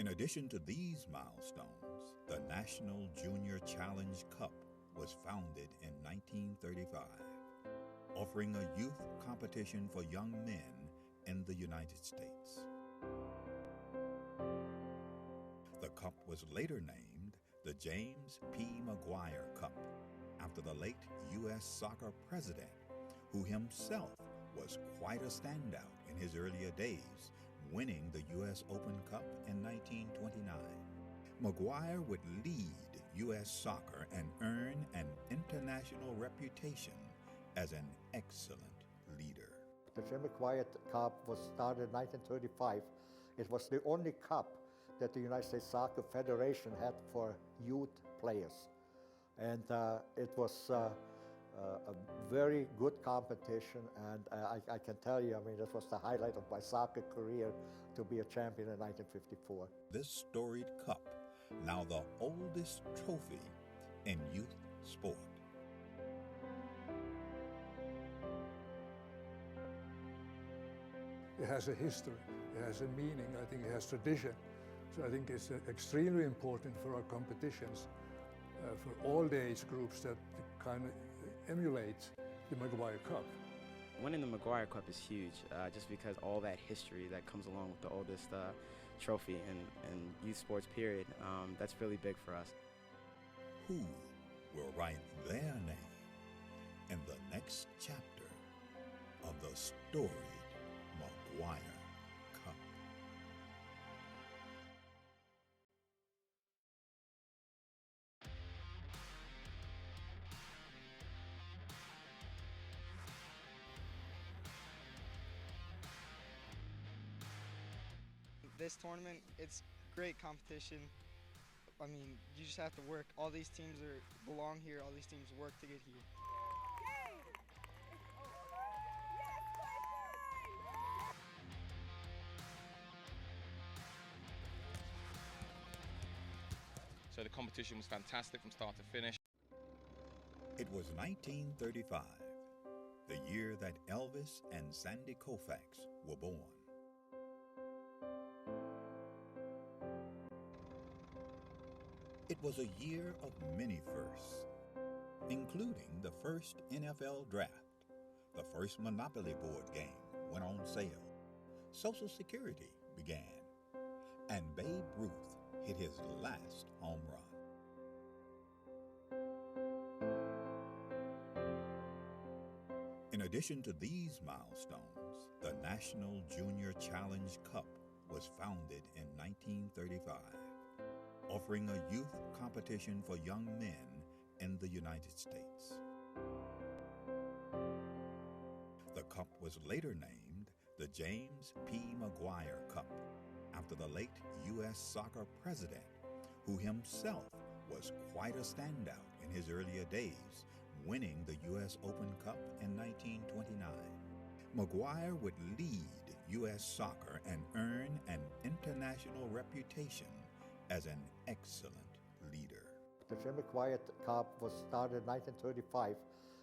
In addition to these milestones, the National Junior Challenge Cup was founded in 1935, offering a youth competition for young men in the United States. The cup was later named the James P. McGuire Cup, after the late U.S. soccer president, who himself was quite a standout in his earlier days, winning the U.S. Open Cup in 1929. McGuire would lead U.S. soccer and earn an international reputation as an excellent leader. The McGuire Cup was started in 1935. It was the only cup that the United States Soccer Federation had for youth players. And it was a very good competition, and I can tell you, I mean, this was the highlight of my soccer career to be a champion in 1954. This storied cup, now the oldest trophy in youth sport. It has a history, it has a meaning, I think it has tradition. So I think it's extremely important for our competitions, for all the age groups that kind of emulate the McGuire Cup. Winning the McGuire Cup is huge, just because all that history that comes along with the oldest trophy in youth sports period, that's really big for us. Who will write their name in the next chapter of the storied McGuire Cup? This tournament, it's great competition. I mean, you just have to work. All these teams belong here. All these teams work to get here. So the competition was fantastic from start to finish. It was 1935, the year that Elvis and Sandy Koufax were born. It was a year of many firsts, including the first NFL draft, the first Monopoly board game went on sale, Social Security began, and Babe Ruth hit his last home run. In addition to these milestones, the National Junior Challenge Cup was founded in 1935, offering a youth competition for young men in the United States. The cup was later named the James P. McGuire Cup, after the late U.S. soccer president, who himself was quite a standout in his earlier days, winning the U.S. Open Cup in 1929. McGuire would lead U.S. soccer and earn an international reputation as an excellent leader. The McGuire Cup was started in 1935.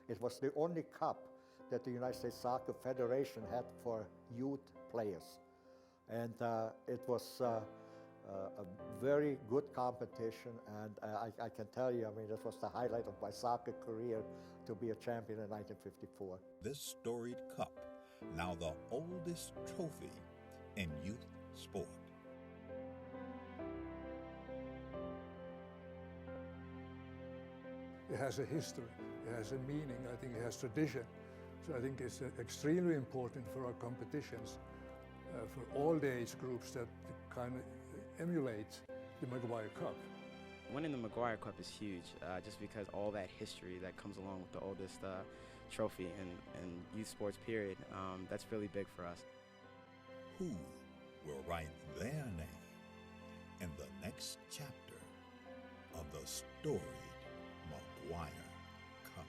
It was the only cup that the United States Soccer Federation had for youth players. And it was a very good competition, and I can tell you, I mean, this was the highlight of my soccer career to be a champion in 1954. This storied cup, now the oldest trophy in youth sport. It has a history, it has a meaning, I think it has tradition. So I think it's extremely important for our competitions, for all the age groups that kind of emulate the McGuire Cup. Winning the McGuire Cup is huge, just because all that history that comes along with the oldest trophy in youth sports period, that's really big for us. Who will write their name in the next chapter of the storied McGuire Cup?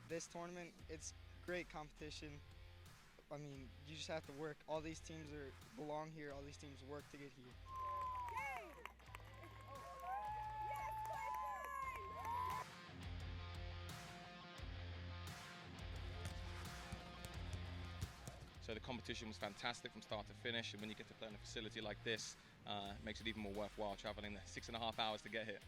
This tournament, it's great competition. I mean, you just have to work. All these teams belong here. All these teams work to get here. competition was fantastic from start to finish, and when you get to play in a facility like this, it makes it even more worthwhile traveling the 6.5 hours to get here.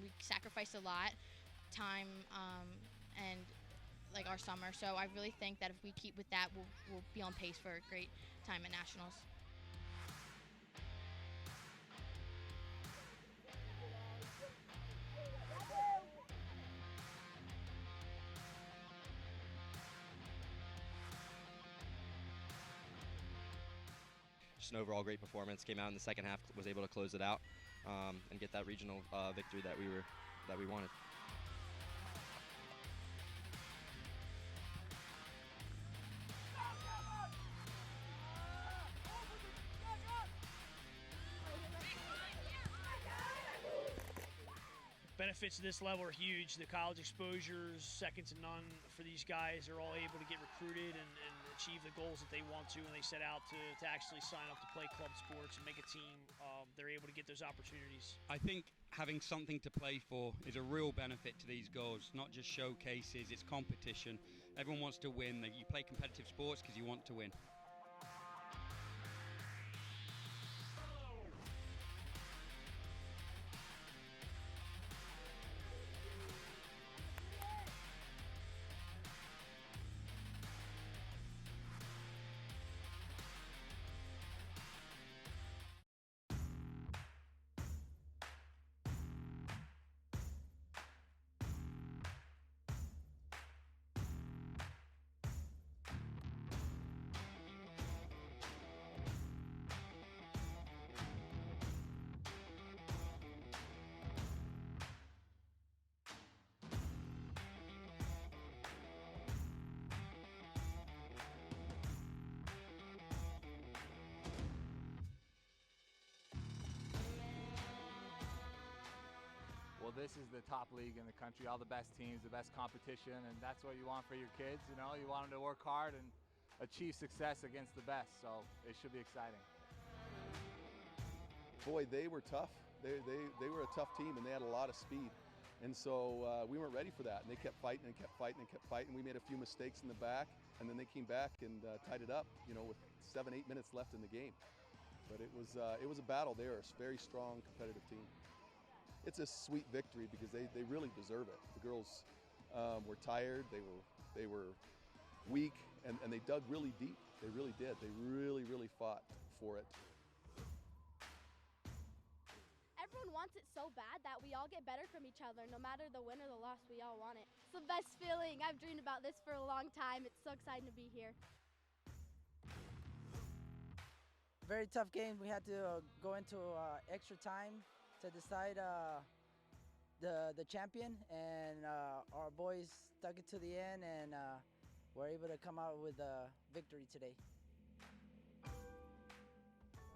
We sacrificed a lot, time, and like our summer. So I really think that if we keep with that, we'll be on pace for a great time at nationals. Just an overall great performance. Came out in the second half, was able to close it out and get that regional victory that we wanted. Benefits of this level are huge. The college exposures, second to none for these guys. They're all able to get recruited and achieve the goals that they want to when they set out to actually sign up to play club sports and make a team. They're able to get those opportunities. I think having something to play for is a real benefit to these girls, not just showcases, it's competition. Everyone wants to win. You play competitive sports because you want to win. Well, this is the top league in the country, all the best teams, the best competition, and that's what you want for your kids. You know, you want them to work hard and achieve success against the best, so it should be exciting. Boy, they were tough. They were a tough team, and they had a lot of speed. And so we weren't ready for that, and they kept fighting and kept fighting and kept fighting. We made a few mistakes in the back, and then they came back and tied it up, you know, with 7-8 minutes left in the game. But it was a battle. They are a very strong, competitive team. It's a sweet victory because they really deserve it. The girls were tired, they were weak, and they dug really deep. They really did. They really fought for it. Everyone wants it so bad that we all get better from each other. No matter the win or the loss, we all want it. It's the best feeling. I've dreamed about this for a long time. It's so exciting to be here. Very tough game. We had to go into extra time to decide the champion, and our boys stuck it to the end, and were able to come out with a victory today.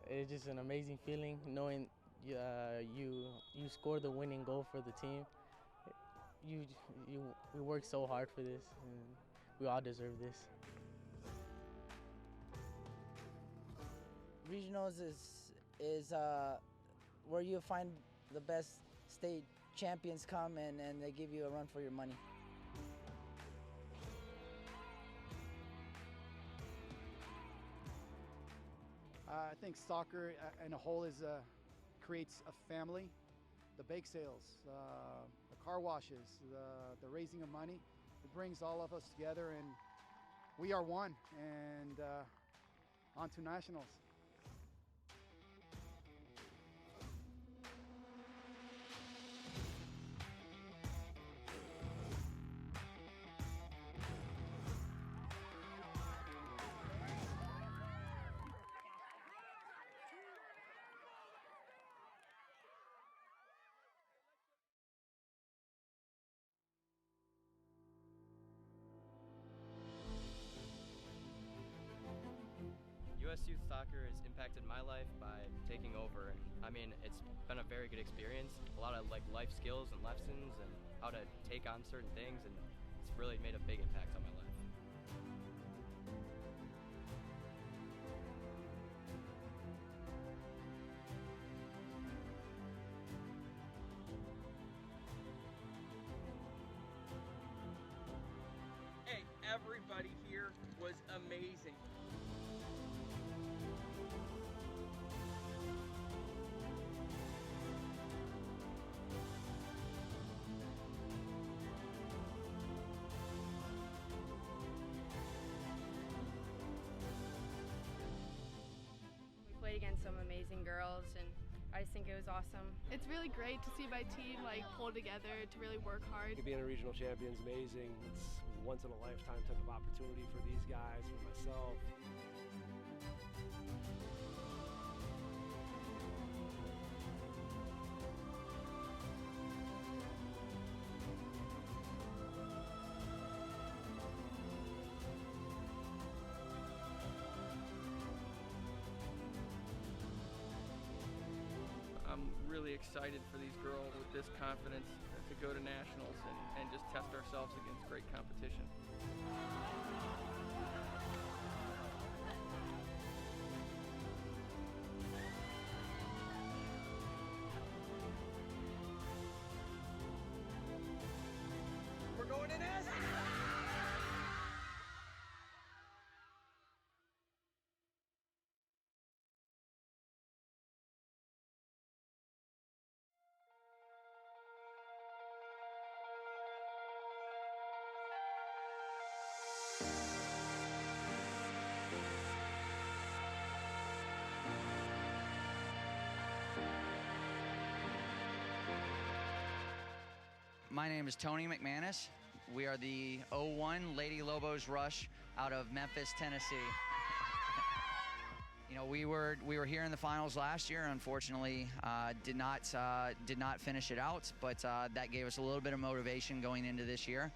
It's just an amazing feeling knowing you scored the winning goal for the team. We worked so hard for this, and we all deserve this. Regionals is where you find the best state champions come and they give you a run for your money. I think soccer in a whole creates a family. The bake sales, the car washes, the raising of money, it brings all of us together, and we are one, and on to nationals. US Youth Soccer has impacted my life by taking over. I mean, it's been a very good experience. A lot of life skills and lessons and how to take on certain things, and it's really made a big impact on my life. amazing. We played against some amazing girls, and I just think it was awesome. It's really great to see my team pull together to really work hard. Being a regional champion is amazing. It's a once in a lifetime type of opportunity for these guys, for myself. I'm really excited for these girls with this confidence to go to nationals and just test ourselves against great competition. We're going in as My name is Tony McManus. We are the 01 Lady Lobos Rush out of Memphis, Tennessee. You know, we were here in the finals last year. Unfortunately, did not finish it out, but that gave us a little bit of motivation going into this year.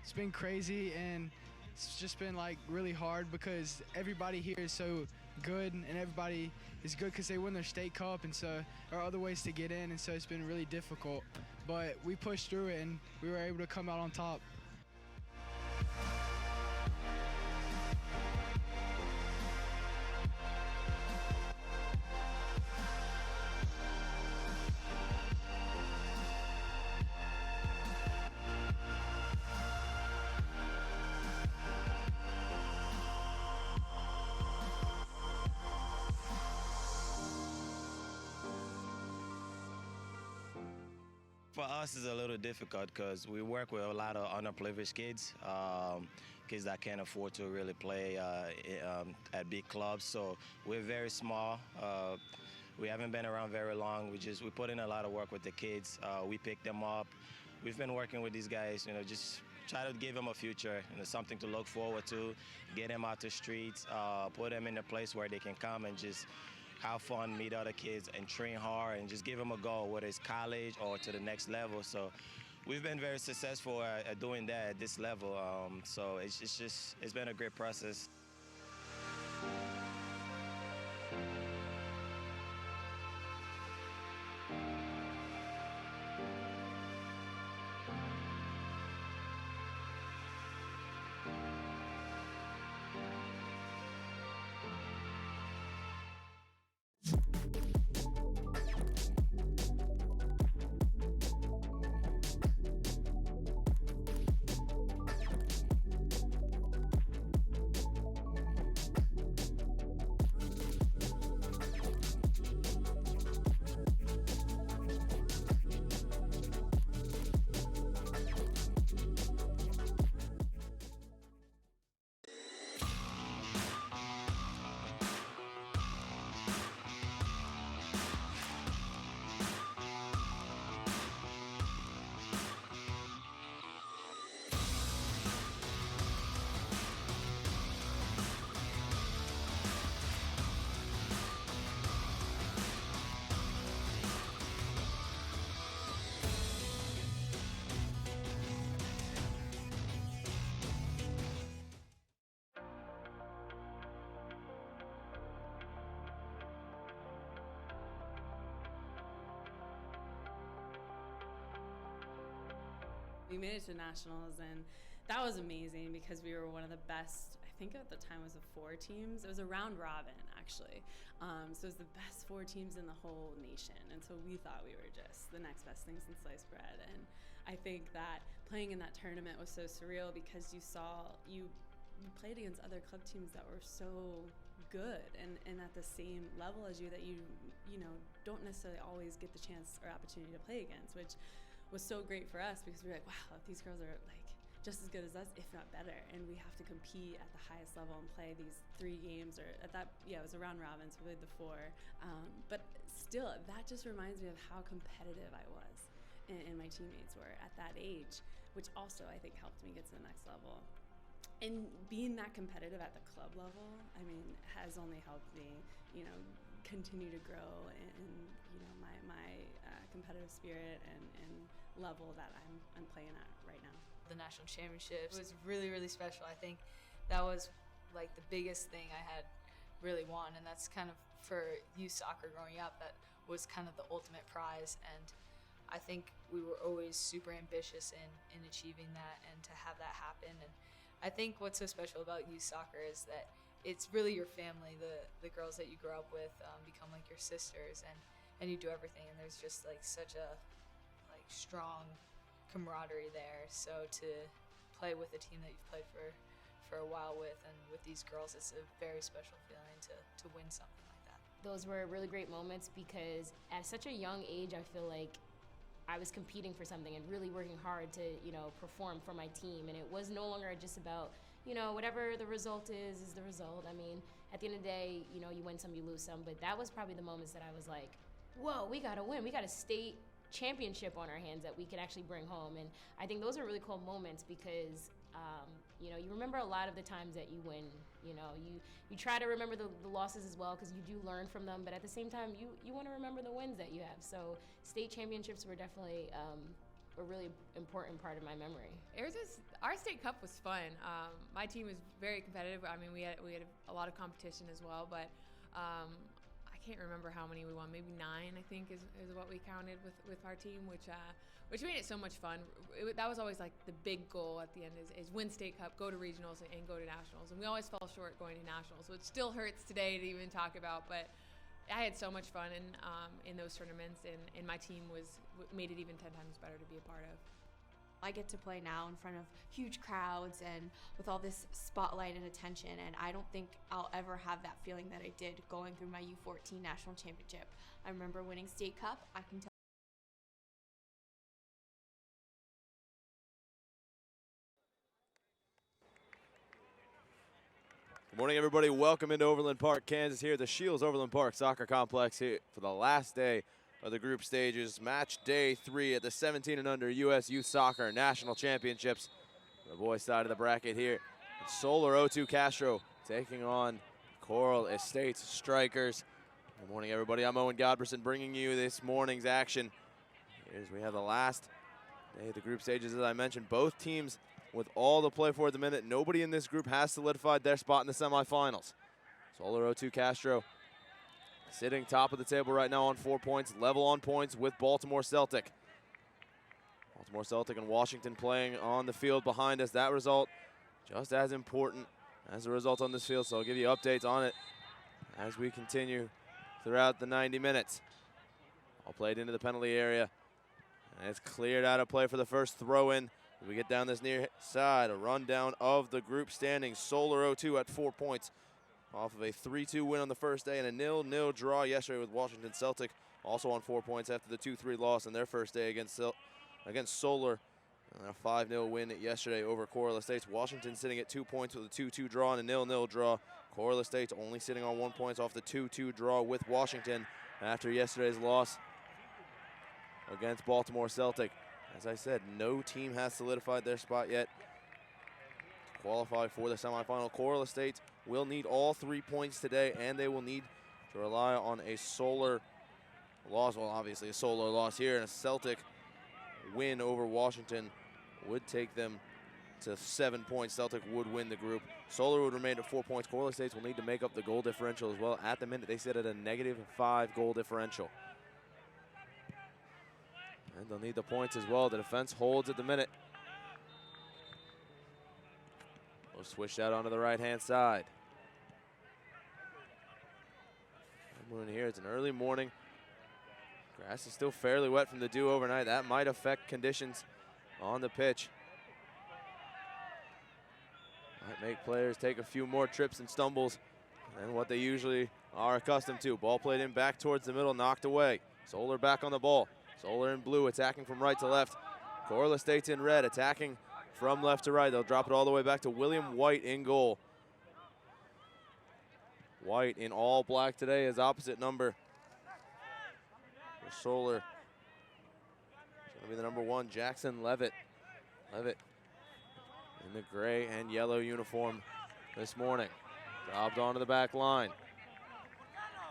It's been crazy, and it's just been really hard because everybody here is so good, and everybody is good because they win their state cup, and so there are other ways to get in, and so it's been really difficult. But we pushed through it, and we were able to come out on top. For us, it's a little difficult because we work with a lot of underprivileged kids, kids that can't afford to really play at big clubs. So we're very small. We haven't been around very long. We put in a lot of work with the kids. We pick them up. We've been working with these guys, just try to give them a future, something to look forward to, get them out the streets, put them in a place where they can come and just have fun, meet other kids, and train hard, and just give them a goal, whether it's college or to the next level. So we've been very successful at doing that at this level. So it's been a great process. We made it to nationals, and that was amazing because we were one of the best, I think at the time it was 4 teams. It was a round robin, actually. So it was the best 4 teams in the whole nation. And so we thought we were just the next best thing since sliced bread. And I think that playing in that tournament was so surreal because you played against other club teams that were so good and at the same level as you that you don't necessarily always get the chance or opportunity to play against, which was so great for us because we were like, wow, these girls are like just as good as us, if not better, and we have to compete at the highest level and play these 3 games, or at that, it was a round robin, so we played the 4. But still, that just reminds me of how competitive I was and my teammates were at that age, which also I think helped me get to the next level. And being that competitive at the club level, I mean, has only helped me, continue to grow in my competitive spirit and level that I'm playing at right now. The national championships was really, really special. I think that was like the biggest thing I had really won, and that's kind of for youth soccer growing up, that was kind of the ultimate prize. And I think we were always super ambitious in achieving that and to have that happen. And I think what's so special about youth soccer is that it's really your family. The girls that you grow up with become like your sisters, and you do everything, and there's just like such a strong camaraderie there. So to play with a team that you've played for a while with, and with these girls, it's a very special feeling to win something like that. Those were really great moments because at such a young age, I feel like I was competing for something and really working hard to, perform for my team. And it was no longer just about, whatever the result is the result. I mean, at the end of the day, you win some, you lose some. But that was probably the moments that I was like, whoa, we got to win. We got a state championship on our hands that we could actually bring home. And I think those are really cool moments because, you remember a lot of the times that you win. You try to remember the losses as well because you do learn from them, but at the same time, you want to remember the wins that you have. So state championships were definitely a really important part of my memory. Our state cup was fun. My team was very competitive. I mean, we had a lot of competition as well, but I can't remember how many we won. Maybe 9, I think, is what we counted with our team, which made it so much fun. That was always like the big goal at the end is win state cup, go to regionals, and go to nationals. And we always fell short going to nationals, which still hurts today to even talk about. But I had so much fun in those tournaments, and my team made it even 10 times better to be a part of. I get to play now in front of huge crowds and with all this spotlight and attention, and I don't think I'll ever have that feeling that I did going through my U14 national championship. I remember winning state cup. I can tell. Good morning, everybody. Welcome into Overland Park, Kansas, here at the Shields Overland Park Soccer Complex here for the last day of the group stages. Match day 3 at the 17 and under U.S. Youth Soccer National Championships. The boys' side of the bracket here. Solar O2 Castro taking on Coral Estates Strikers. Good morning, everybody. I'm Owen Godberson bringing you this morning's action. Here's we have the last day of the group stages, as I mentioned. Both teams with all to play for at the minute. Nobody in this group has solidified their spot in the semifinals. Solar O2 Castro sitting top of the table right now on 4 points, level on points with Baltimore Celtic. Baltimore Celtic and Washington playing on the field behind us. That result just as important as the result on this field, so I'll give you updates on it as we continue throughout the 90 minutes. All played into the penalty area, and it's cleared out of play for the first throw-in. As we get down this near side, a rundown of the group standings. Solar O2 at 4 points off of a 3-2 win on the first day and a 0-0 draw yesterday with Washington Celtic, also on 4 points after the 2-3 loss in their first day against Solar. And a 5-0 win yesterday over Coral Estates. Washington sitting at 2 points with a 2-2 draw and a 0-0 draw. Coral Estates only sitting on 1 point off the 2-2 draw with Washington after yesterday's loss against Baltimore Celtic. As I said, no team has solidified their spot yet to qualify for the semifinal. Coral Estates will need all 3 points today, and they will need to rely on a Solar loss. Well, obviously a Solar loss here, and a Celtic win over Washington would take them to 7 points. Celtic would win the group. Solar would remain at 4 points. Coral Estates will need to make up the goal differential as well. At the minute, they sit at a -5 goal differential. And they'll need the points as well. The defense holds at the minute. Switched out onto the right-hand side. Moon here, it's an early morning. Grass is still fairly wet from the dew overnight. That might affect conditions on the pitch. Might make players take a few more trips and stumbles than what they usually are accustomed to. Ball played in back towards the middle, knocked away. Solar back on the ball. Solar in blue, attacking from right to left. Corliss State's in red, attacking from left to right. They'll drop it all the way back to William White in goal. White in all black today, his opposite number for Solar. It's going to be the number 1, Jackson Levitt. Levitt in the gray and yellow uniform this morning. Dropped onto the back line.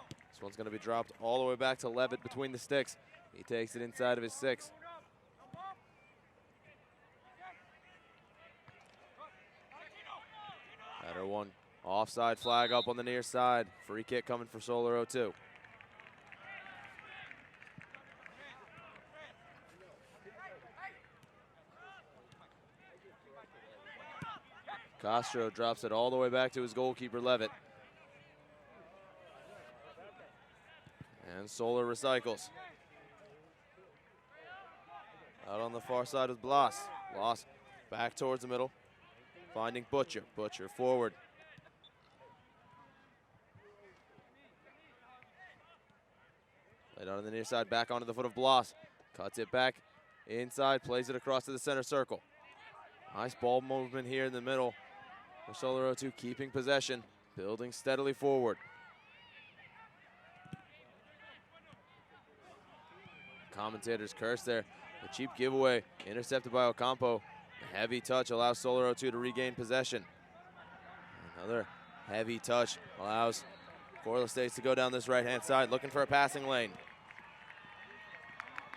This one's going to be dropped all the way back to Levitt between the sticks. He takes it inside of his 6. Header one. Offside flag up on the near side. Free kick coming for Solar 02. Castro drops it all the way back to his goalkeeper, Levitt. And Solar recycles. Out on the far side is Blas. Blas back towards the middle. Finding Butcher. Butcher forward. Laid on the near side, back onto the foot of Blas. Cuts it back inside, plays it across to the center circle. Nice ball movement here in the middle for Solar 02, keeping possession, building steadily forward. Commentators curse there. A cheap giveaway, intercepted by Ocampo. A heavy touch allows Solar 02 to regain possession. Another heavy touch allows Corliss State to go down this right-hand side, looking for a passing lane.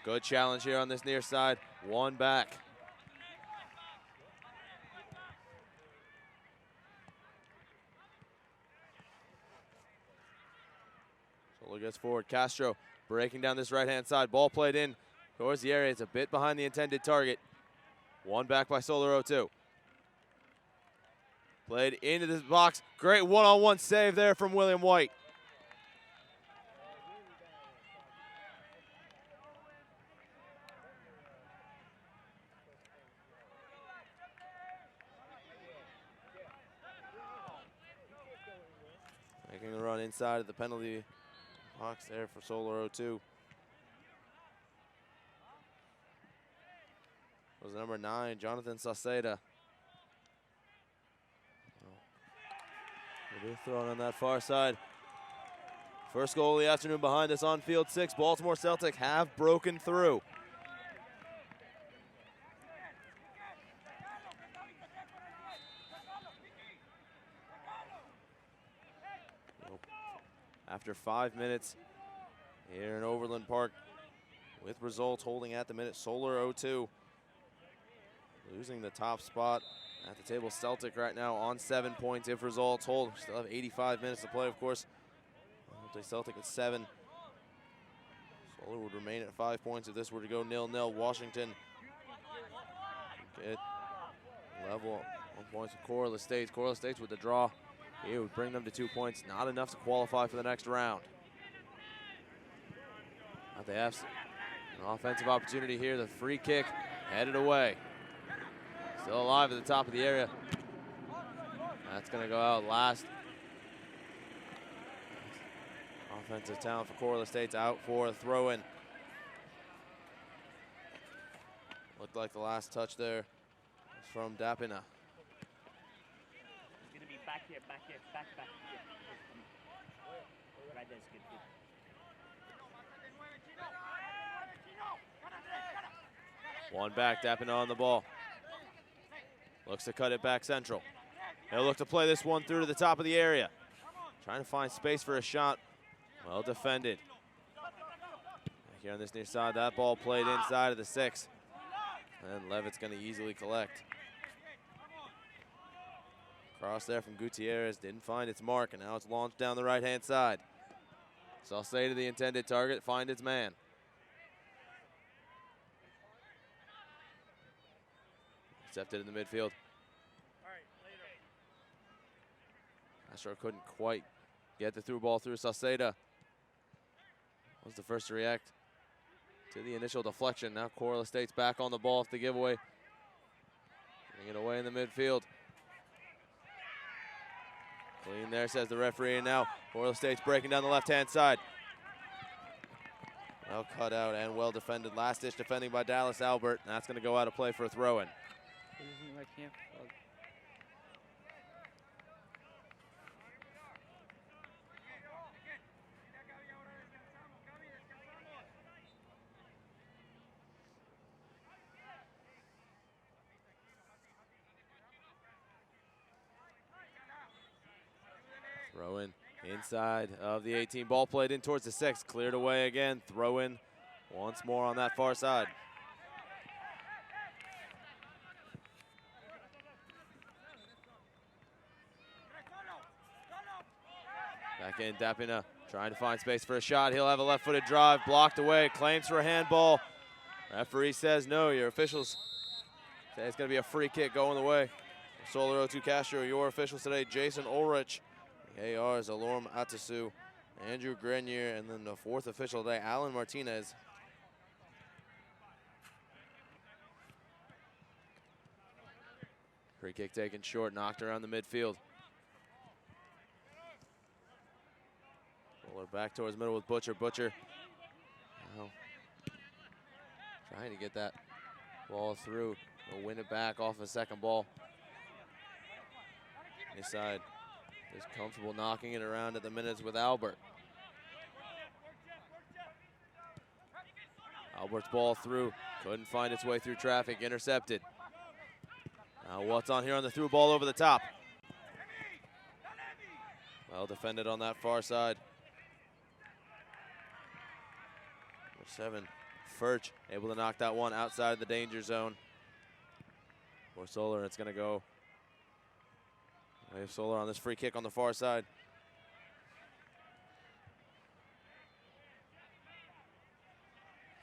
Good challenge here on this near side. One back. Solar gets forward. Castro breaking down this right-hand side. Ball played in towards the area. It's a bit behind the intended target. One back by Solar 02. Played into this box. Great one-on-one save there from William White. Making the run inside of the penalty box there for Solar 02. Was number 9, Jonathan Sauceda. They're thrown on that far side. First goal of the afternoon behind us on field 6. Baltimore Celtic have broken through. After 5 minutes here in Overland Park, with results holding at the minute, Solar 02 losing the top spot at the table. Celtic right now on 7 points if results hold. Still have 85 minutes to play, of course. Celtic at 7. Solar would remain at 5 points if this were to go 0-0. Washington get level 1 point with Corliss State. Corliss State with the draw. It would bring them to 2 points. Not enough to qualify for the next round. But they have an offensive opportunity here. The free kick headed away. Still alive at the top of the area. That's going to go out last. Offensive talent for Corliss State's out for a throw-in. Looked like the last touch there was from Dapina. It's going to be back here, back here. Right there is good. One back, Dapina on the ball. Looks to cut it back central. They'll look to play this one through to the top of the area. Trying to find space for a shot. Well defended. Here on this near side, that ball played inside of the 6. And Levitt's going to easily collect. Cross there from Gutierrez, didn't find its mark, and now it's launched down the right-hand side. Sauceda, the intended target, find its man. Intercepted in the midfield. Castro couldn't quite get the through ball through. Sauceda was the first to react to the initial deflection. Now Coral Estate's back on the ball off the giveaway. Bring it away in the midfield. Clean there, says the referee, and now Coral Estate's breaking down the left-hand side. Well cut out and well defended. Last-ditch defending by Dallas Albert, and that's going to go out of play for a throw-in. Throw in inside of the 18. Ball played in towards the 6. Cleared away again. Throw in once more on that far side. Back in, Dapina trying to find space for a shot. He'll have a left-footed drive. Blocked away. Claims for a handball. Referee says no. Your officials say it's going to be a free kick going the way. Solar O2 Castro, your officials today, Jason Ulrich. The ARs, Alorm Atasu, Andrew Grenier, and then the fourth official today, Alan Martinez. Free kick taken short, knocked around the midfield. Roller back towards middle with Butcher. Butcher now trying to get that ball through. He'll win it back off a second ball. Inside. Is comfortable knocking it around at the minutes with Albert. Albert's ball through. Couldn't find its way through traffic. Intercepted. Now what's on here on the through ball over the top. Well defended on that far side. Number 7, Furch, able to knock that one outside the danger zone. For Solar, it's going to go. We have Solar on this free kick on the far side.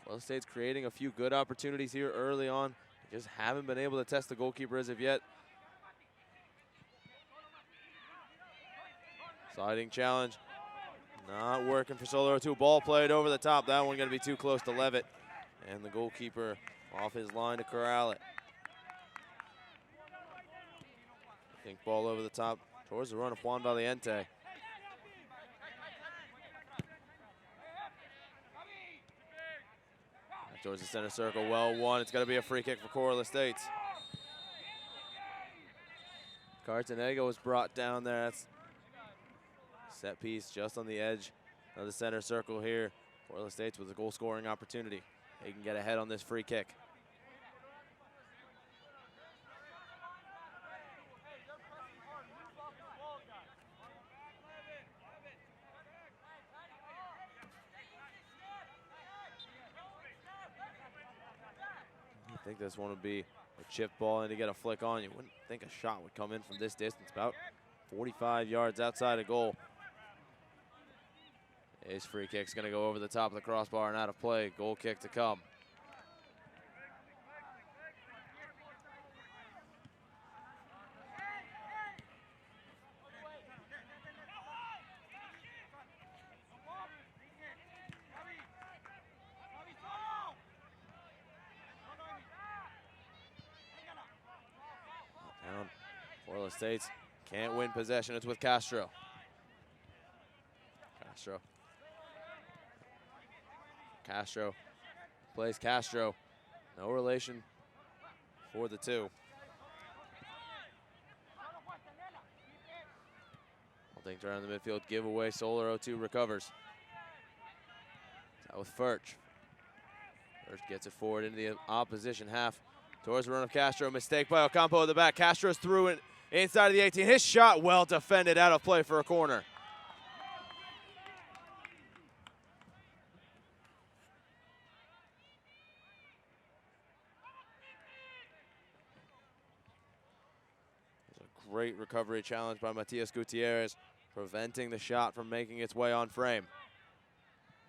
Florida State's creating a few good opportunities here early on. They just haven't been able to test the goalkeeper as of yet. Sliding challenge. Not working for Solar O2. Ball played over the top. That one going to be too close to Levitt. And the goalkeeper off his line to corral it. Pink ball over the top towards the run of Juan Valiente. Back towards the center circle, well won. It's going to be a free kick for Coral Estates. Cartanego was brought down there. That's set piece just on the edge of the center circle here. Coral Estates with a goal scoring opportunity. They can get ahead on this free kick. I think this one would be a chip ball and to get a flick on. You wouldn't think a shot would come in from this distance, about 45 yards outside of goal. His free kick's going to go over the top of the crossbar and out of play. Goal kick to come. Down. Coral Estates can't win possession. It's with Castro. Castro plays Castro. No relation for the two. Holding around the midfield, giveaway. Solar O2 recovers. Out with Furch. Furch gets it forward into the opposition half. Towards the run of Castro. Mistake by Ocampo at the back. Castro's through it inside of the 18. His shot well defended, out of play for a corner. Great recovery challenge by Matias Gutierrez, preventing the shot from making its way on frame.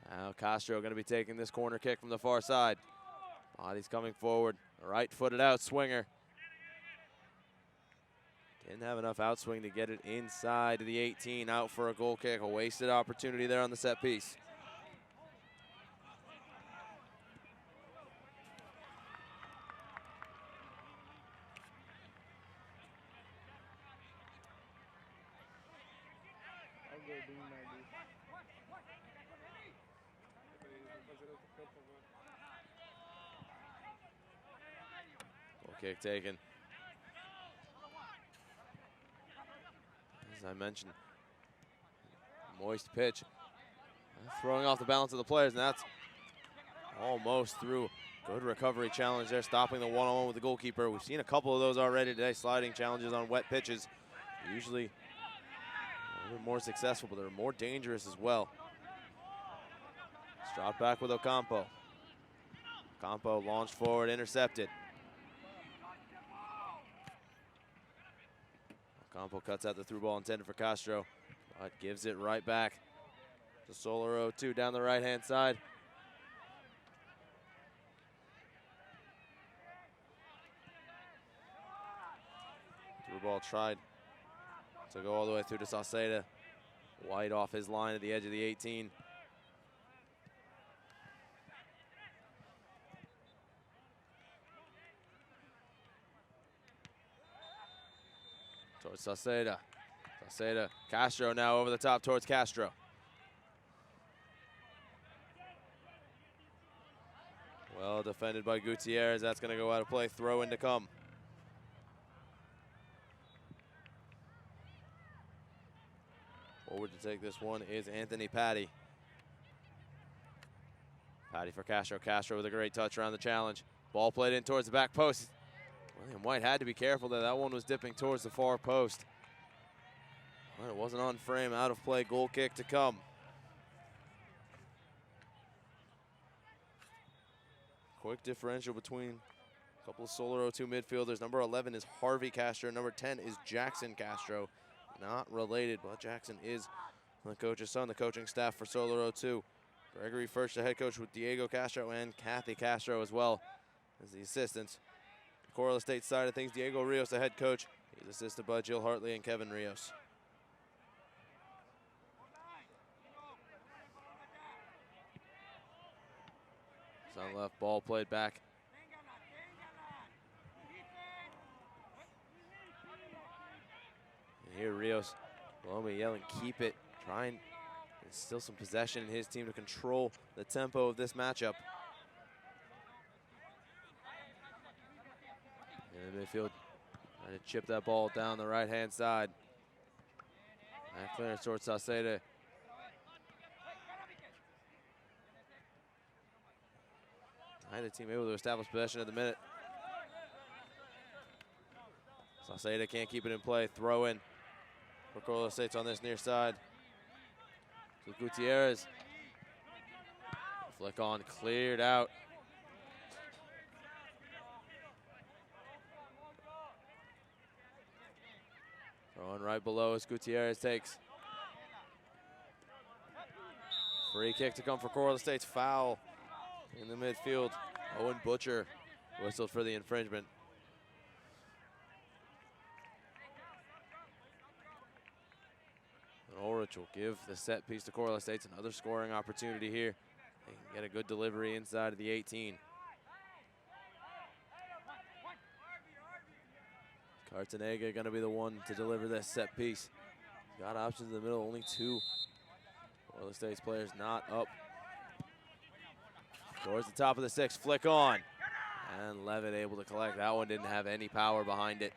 Now Castro going to be taking this corner kick from the far side. Body's coming forward, right-footed out swinger. Didn't have enough outswing to get it inside the 18, out for a goal kick. A wasted opportunity there on the set piece. Goal kick taken. As I mentioned, moist pitch. Throwing off the balance of the players, and that's almost through. Good recovery challenge there, stopping the one-on-one with the goalkeeper. We've seen a couple of those already today, sliding challenges on wet pitches. Usually a little bit more successful, but they're more dangerous as well. Dropped back with Ocampo. Ocampo launched forward, intercepted. Ocampo cuts out the through ball intended for Castro, but gives it right back to Solero 2 down the right-hand side. Through ball tried to go all the way through to Sauceda. White off his line at the edge of the 18. Towards Sauceda. Sauceda, Castro now over the top towards Castro. Well defended by Gutierrez. That's going to go out of play. Throw in to come. Forward to take this one is Anthony Patty. Patty for Castro. Castro with a great touch around the challenge. Ball played in towards the back post. William White had to be careful there. That one was dipping towards the far post. Well, it wasn't on frame. Out of play. Goal kick to come. Quick differential between a couple of Solero 2 midfielders. Number 11 is Harvey Castro. Number 10 is Jackson Castro. Not related, but Jackson is the coach's son, the coaching staff for Solero 2. Gregory First, the head coach, with Diego Castro and Kathy Castro as well as the assistants. Coral Estate side of things, Diego Rios, the head coach. He's assisted by Jill Hartley and Kevin Rios. On left, ball played back. And here Rios, Loma yelling, keep it, trying. There's still some possession in his team to control the tempo of this matchup. In the midfield, trying to chip that ball down the right-hand side. Back clearance towards Sauceda. Neither team able to establish possession at the minute. Sauceda can't keep it in play. Throw in for Coral Estates on this near side. To Gutierrez. Flick on, cleared out. Throwing right below as Gutierrez takes. Free kick to come for Coral Estates. Foul in the midfield. Owen Butcher whistled for the infringement. And Ulrich will give the set piece to Coral Estates. Another scoring opportunity here. They can get a good delivery inside of the 18. Cartanega going to be the one to deliver this set piece. Got options in the middle, only two Coral Estates players not up. Towards the top of the 6, flick on. And Levitt able to collect. That one didn't have any power behind it.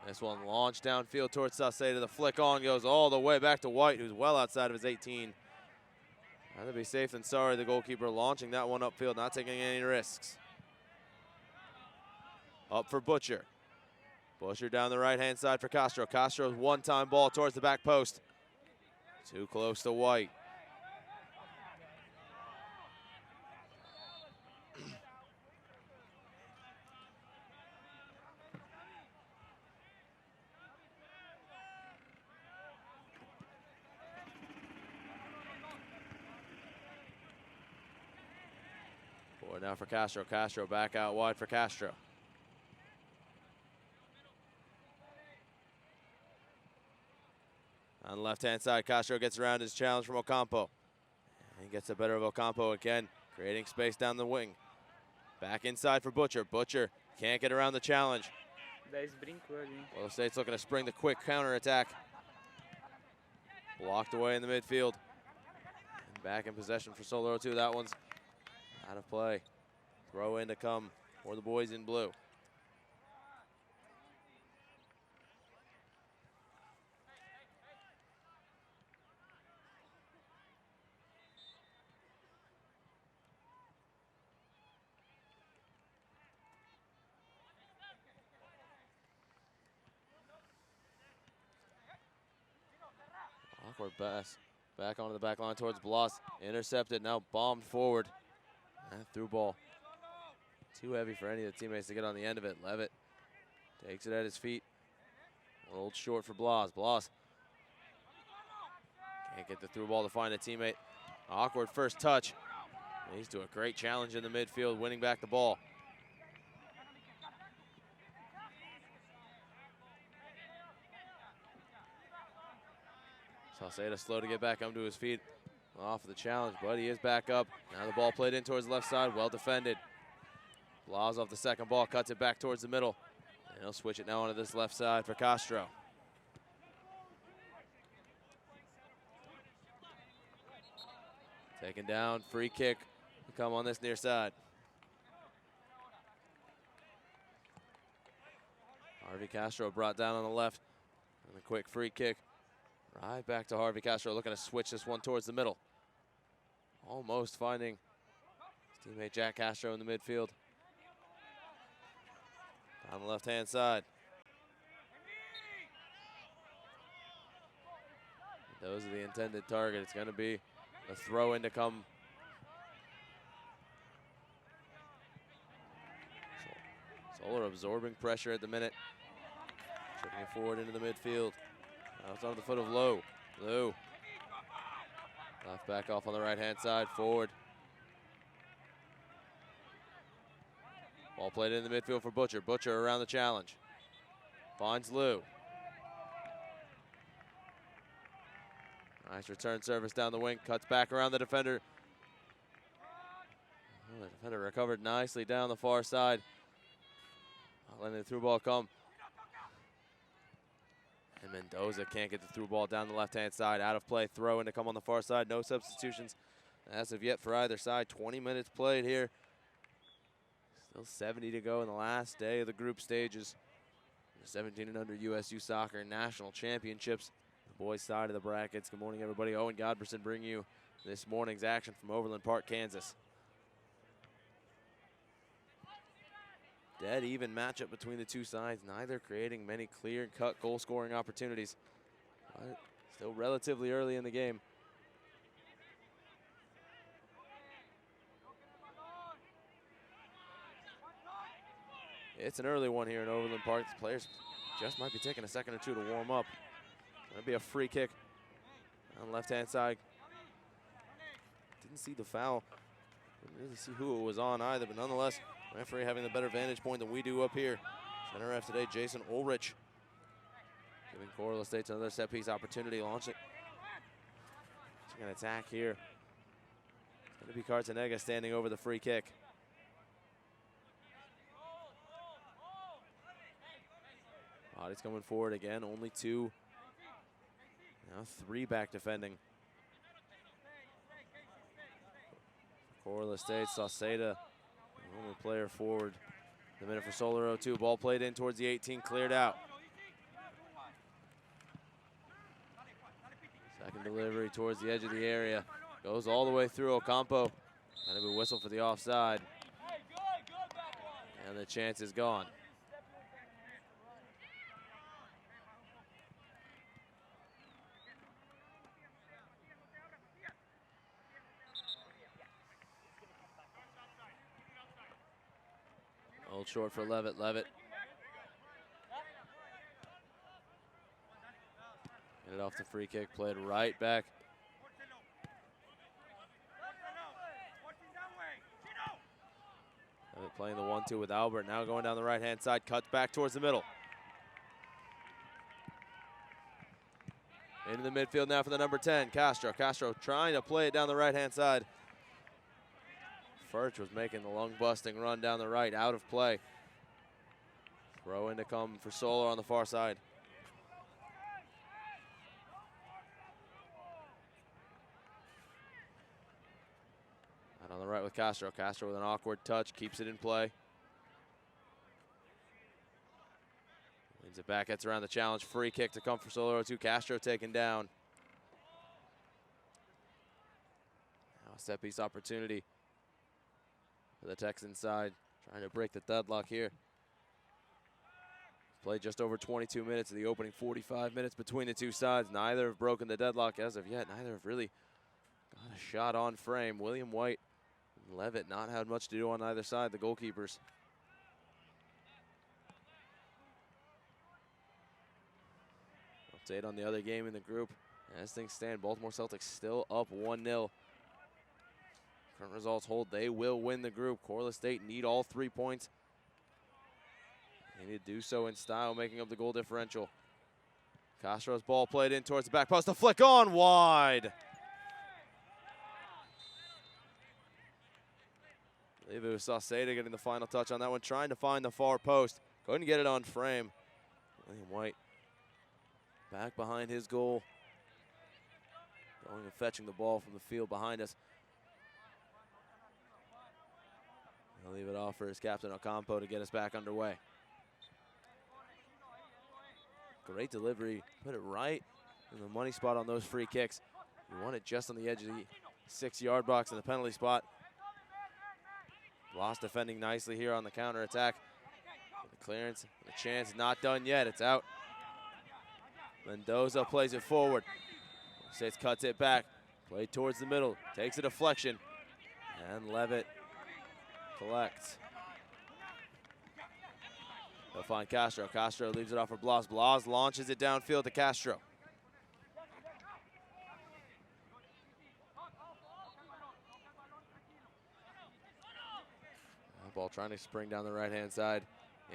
This one launched downfield towards Sauceda. The flick on goes all the way back to White, who's well outside of his 18. Rather be safe than sorry, the goalkeeper launching that one upfield, not taking any risks. Up for Butcher. Butcher down the right-hand side for Castro. Castro's one-time ball towards the back post. Too close to White. Forward now for Castro. Castro back out wide for Castro. the left-hand side. Castro gets around his challenge from Ocampo. And he gets the better of Ocampo again, creating space down the wing. Back inside for Butcher. Butcher can't get around the challenge. Well, State's looking to spring the quick counter attack. Blocked away in the midfield. And back in possession for Solero too. That one's out of play. Throw in to come for the boys in blue. Awkward pass. Back onto the back line towards Blas. Intercepted, now bombed forward. And through ball. Too heavy for any of the teammates to get on the end of it. Levitt takes it at his feet. Rolled short for Blas. Blas can't get the through ball to find a teammate. Awkward first touch. He's doing a great challenge in the midfield, winning back the ball. Salceda slow to get back up to his feet off of the challenge, but he is back up. Now the ball played in towards the left side, well defended. Blas off the second ball, cuts it back towards the middle. And he'll switch it now onto this left side for Castro. Taken down, free kick to come on this near side. Harvey Castro brought down on the left. And a quick free kick. Right back to Harvey Castro, looking to switch this one towards the middle. Almost finding his teammate Jack Castro in the midfield. On the left-hand side. Those are the intended target. It's going to be a throw in to come. Solar absorbing pressure at the minute. Chipping it forward into the midfield. Now it's on the foot of Lowe. Lowe. Left back off on the right-hand side, forward. Ball played in the midfield for Butcher. Butcher around the challenge. Finds Lou. Nice return service down the wing. Cuts back around the defender. Oh, the defender recovered nicely down the far side. Not letting the through ball come. And Mendoza can't get the through ball down the left-hand side. Out of play, throw in to come on the far side. No substitutions as of yet for either side. 20 minutes played here. Still 70 to go in the last day of the group stages. The 17 and under USU Soccer National Championships. The boys' side of the brackets. Good morning, everybody. Owen Godberson bringing you this morning's action from Overland Park, Kansas. Dead even matchup between the two sides, neither creating many clear-cut goal-scoring opportunities. But still relatively early in the game. It's an early one here in Overland Park. The players just might be taking a second or two to warm up. Gonna be a free kick on the left-hand side. Didn't see the foul. Didn't really see who it was on either, but nonetheless, referee having the better vantage point than we do up here. Center ref today, Jason Ulrich. Giving Coral Estates another set-piece opportunity, launching an attack here. It's gonna be Cartanega standing over the free kick. Bodies coming forward again, only two. Now three back defending. Coral Estates, Sauceda, the only player forward. The minute for Solero, 2. Ball played in towards the 18, cleared out. Second delivery towards the edge of the area. Goes all the way through Ocampo. That'll be a whistle for the offside. And the chance is gone. Old short for Levitt. Levitt. Get it off the free kick, played right back. Levitt playing the 1-2 with Albert, now going down the right-hand side, cuts back towards the middle. Into the midfield now for the number 10, Castro. Castro trying to play it down the right-hand side. Furch was making the lung-busting run down the right, out of play. Throw in to come for Solar on the far side. And on the right with Castro. Castro with an awkward touch, keeps it in play. Leads it back, gets around the challenge. Free kick to come for Solar 02. Castro taken down. Now a set piece opportunity for the Texans side. Trying to break the deadlock here. Played just over 22 minutes of the opening 45 minutes between the two sides. Neither have broken the deadlock as of yet. Neither have really got a shot on frame. William White and Levitt not had much to do on either side, the goalkeepers. Update on the other game in the group. As things stand, Baltimore Celtics still up 1-0. Current results hold. They will win the group. Corliss State need all 3 points. They need to do so in style, making up the goal differential. Castro's ball played in towards the back post. The flick on wide. I believe it was Sauceda getting the final touch on that one, trying to find the far post. Couldn't get it on frame. William White back behind his goal. Going and fetching the ball from the field behind us. He'll leave it off for his captain Ocampo to get us back underway. Great delivery, put it right in the money spot on those free kicks. You want it just on the edge of the 6-yard box in the penalty spot. Lost defending nicely here on the counter attack. The clearance, the chance not done yet, it's out. Mendoza plays it forward. States cuts it back, played towards the middle, takes a deflection, and Levitt collects. They'll find Castro. Castro leaves it off for Blas. Blas launches it downfield to Castro. Ball trying to spring down the right-hand side.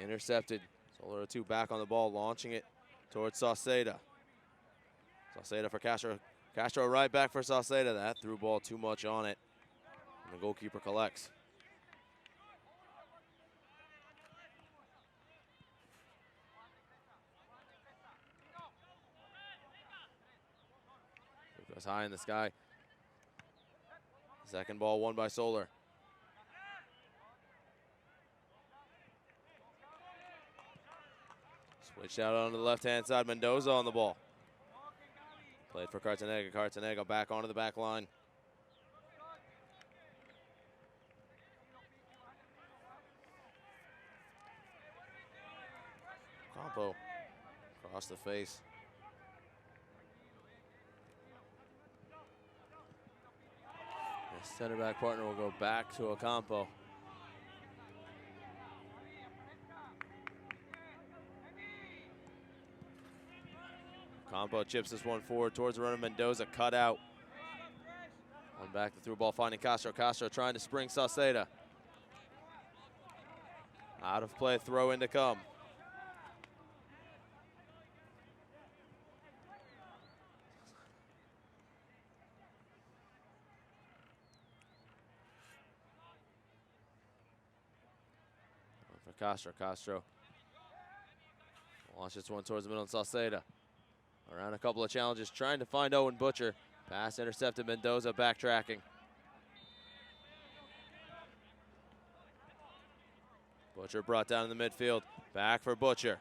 Intercepted. Solar 02 back on the ball, launching it towards Sauceda. Sauceda for Castro. Castro right back for Sauceda. That threw ball too much on it. And the goalkeeper collects. Goes high in the sky. Second ball won by Solar. Switched out onto the left-hand side. Mendoza on the ball. Played for Cartanega. Cartanega back onto the back line. Campo across the face. His center back partner will go back to Ocampo. Ocampo chips this one forward towards the runner. Mendoza cut out. One back, the through ball finding Castro. Castro trying to spring Sauceda. Out of play, throw in to come. For Castro. Castro launches this one towards the middle and Sauceda. Around a couple of challenges, trying to find Owen Butcher. Pass intercepted, Mendoza backtracking. Butcher brought down in the midfield. Back for Butcher.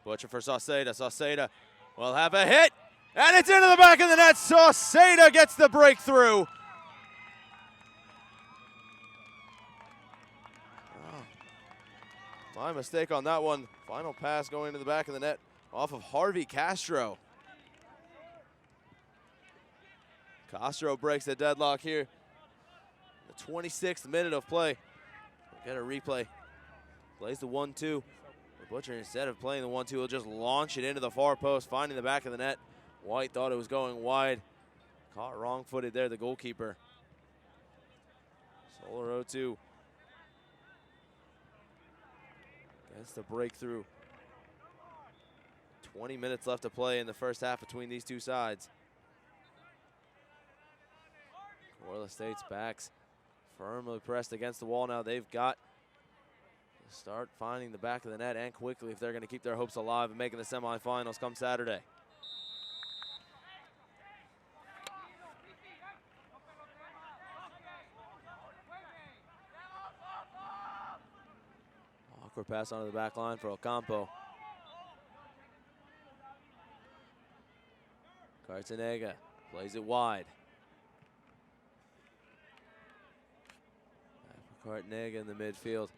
Butcher for Sauceda. Sauceda will have a hit, and it's into the back of the net. Sauceda gets the breakthrough. My mistake on that one. Final pass going into the back of the net off of Harvey Castro. Castro breaks the deadlock here. The 26th minute of play. We'll get a replay. Plays the 1-2. Butcher, instead of playing the 1-2, will just launch it into the far post, finding the back of the net. White thought it was going wide. Caught wrong-footed there, the goalkeeper. Solar 02. Gets the breakthrough. 20 minutes left to play in the first half between these two sides. Corliss State's backs firmly pressed against the wall now. They've got to start finding the back of the net and quickly if they're going to keep their hopes alive and making the semifinals come Saturday. Awkward pass onto the back line for Ocampo. Cartanega plays it wide. Cartanega in the midfield.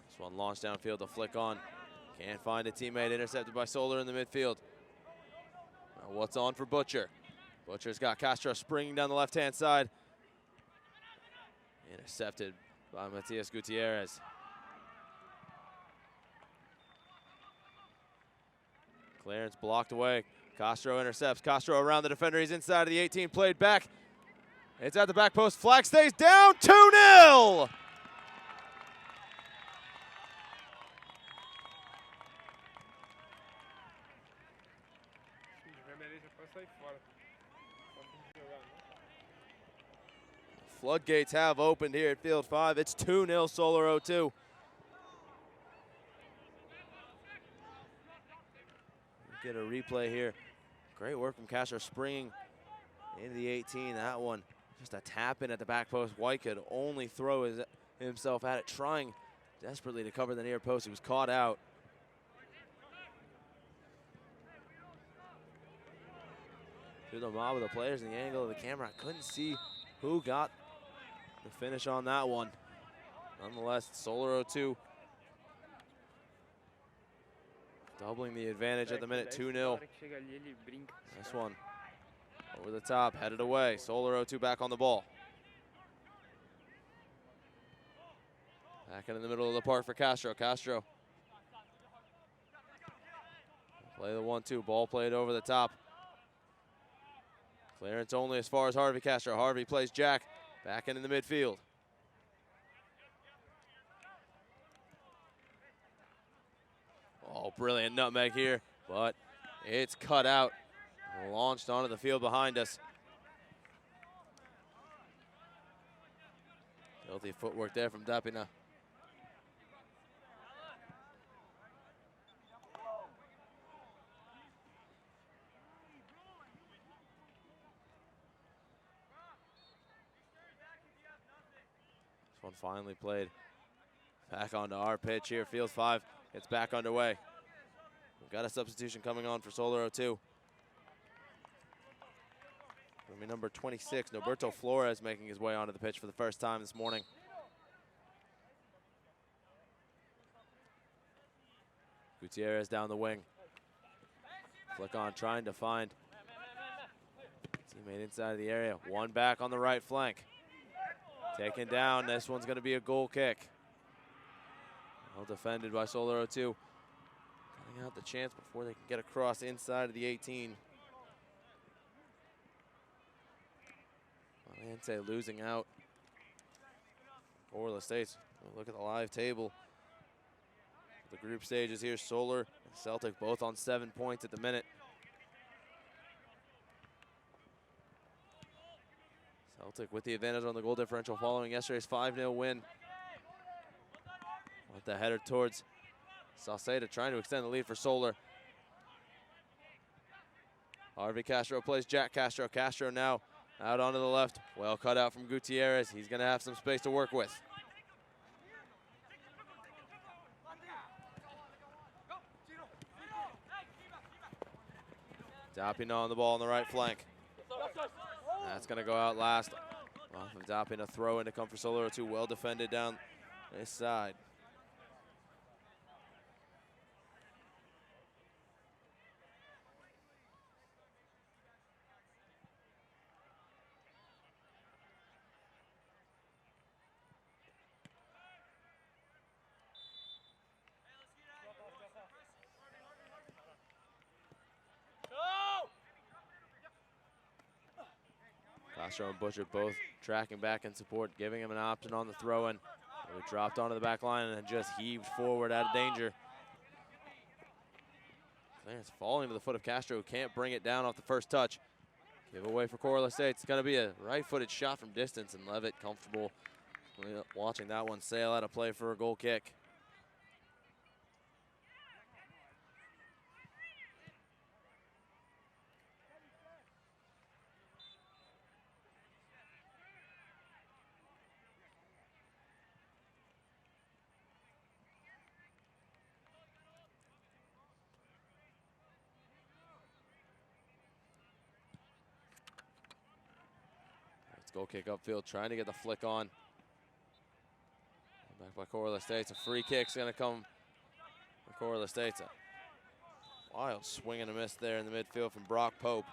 This one launched downfield to flick on. Can't find a teammate, intercepted by Solar in the midfield. Now what's on for Butcher? Butcher's got Castro springing down the left-hand side. Intercepted by Matias Gutierrez. Clearance blocked away. Castro intercepts. Castro around the defender. He's inside of the 18. Played back. It's at the back post. Flag stays down. 2-0. Floodgates have opened here at Field 5. It's 2-0 Solar 02. Get a replay here. Great work from Castro springing into the 18. That one, just a tap in at the back post. White could only throw himself at it, trying desperately to cover the near post. He was caught out. Through the mob of the players in the angle of the camera, I couldn't see who got the finish on that one. Nonetheless, Solar 02 doubling the advantage at the minute, 2-0. This one over the top, headed away. Solar 02 back on the ball. Back in the middle of the park for Castro. Castro play the 1-2, ball played over the top. Clearance only as far as Harvey Castro. Harvey plays Jack back into the midfield. Oh, brilliant nutmeg here, but it's cut out. Launched onto the field behind us. Filthy footwork there from Dapina. This one finally played back onto our pitch here. Field 5, it's back underway. We've got a substitution coming on for Solar 02. It'll be number 26, Noberto Flores, making his way onto the pitch for the first time this morning. Gutierrez down the wing. Flick on, trying to find teammate inside of the area. One back on the right flank. Taken down. This one's going to be a goal kick. Well defended by Solar 02. Cutting out the chance before they can get across inside of the 18. Valiente losing out. Corliss State's. Look at the live table. The group stages here. Solar and Celtic both on 7 points at the minute. Celtic with the advantage on the goal differential following yesterday's 5-0 win. With the header towards Salceda, trying to extend the lead for Solar. Harvey Castro plays Jack Castro. Castro now out onto the left. Well cut out from Gutierrez. He's going to have some space to work with. Dapina on the ball on the right flank. That's going to go out last. Off of Dapina, throw in to come for Solar 02. Well defended down this side. Castro and Butcher both tracking back in support, giving him an option on the throw-in. He dropped onto the back line and then just heaved forward out of danger. Clearance falling to the foot of Castro, who can't bring it down off the first touch. Give away for Coral Estates. It's going to be a right-footed shot from distance, and Levitt comfortable watching that one sail out of play for a goal kick. Goal kick upfield, trying to get the flick on. Back by Coral Estates. A free kick's going to come for Coral Estates. A wild swing and a miss there in the midfield from Brock Pope.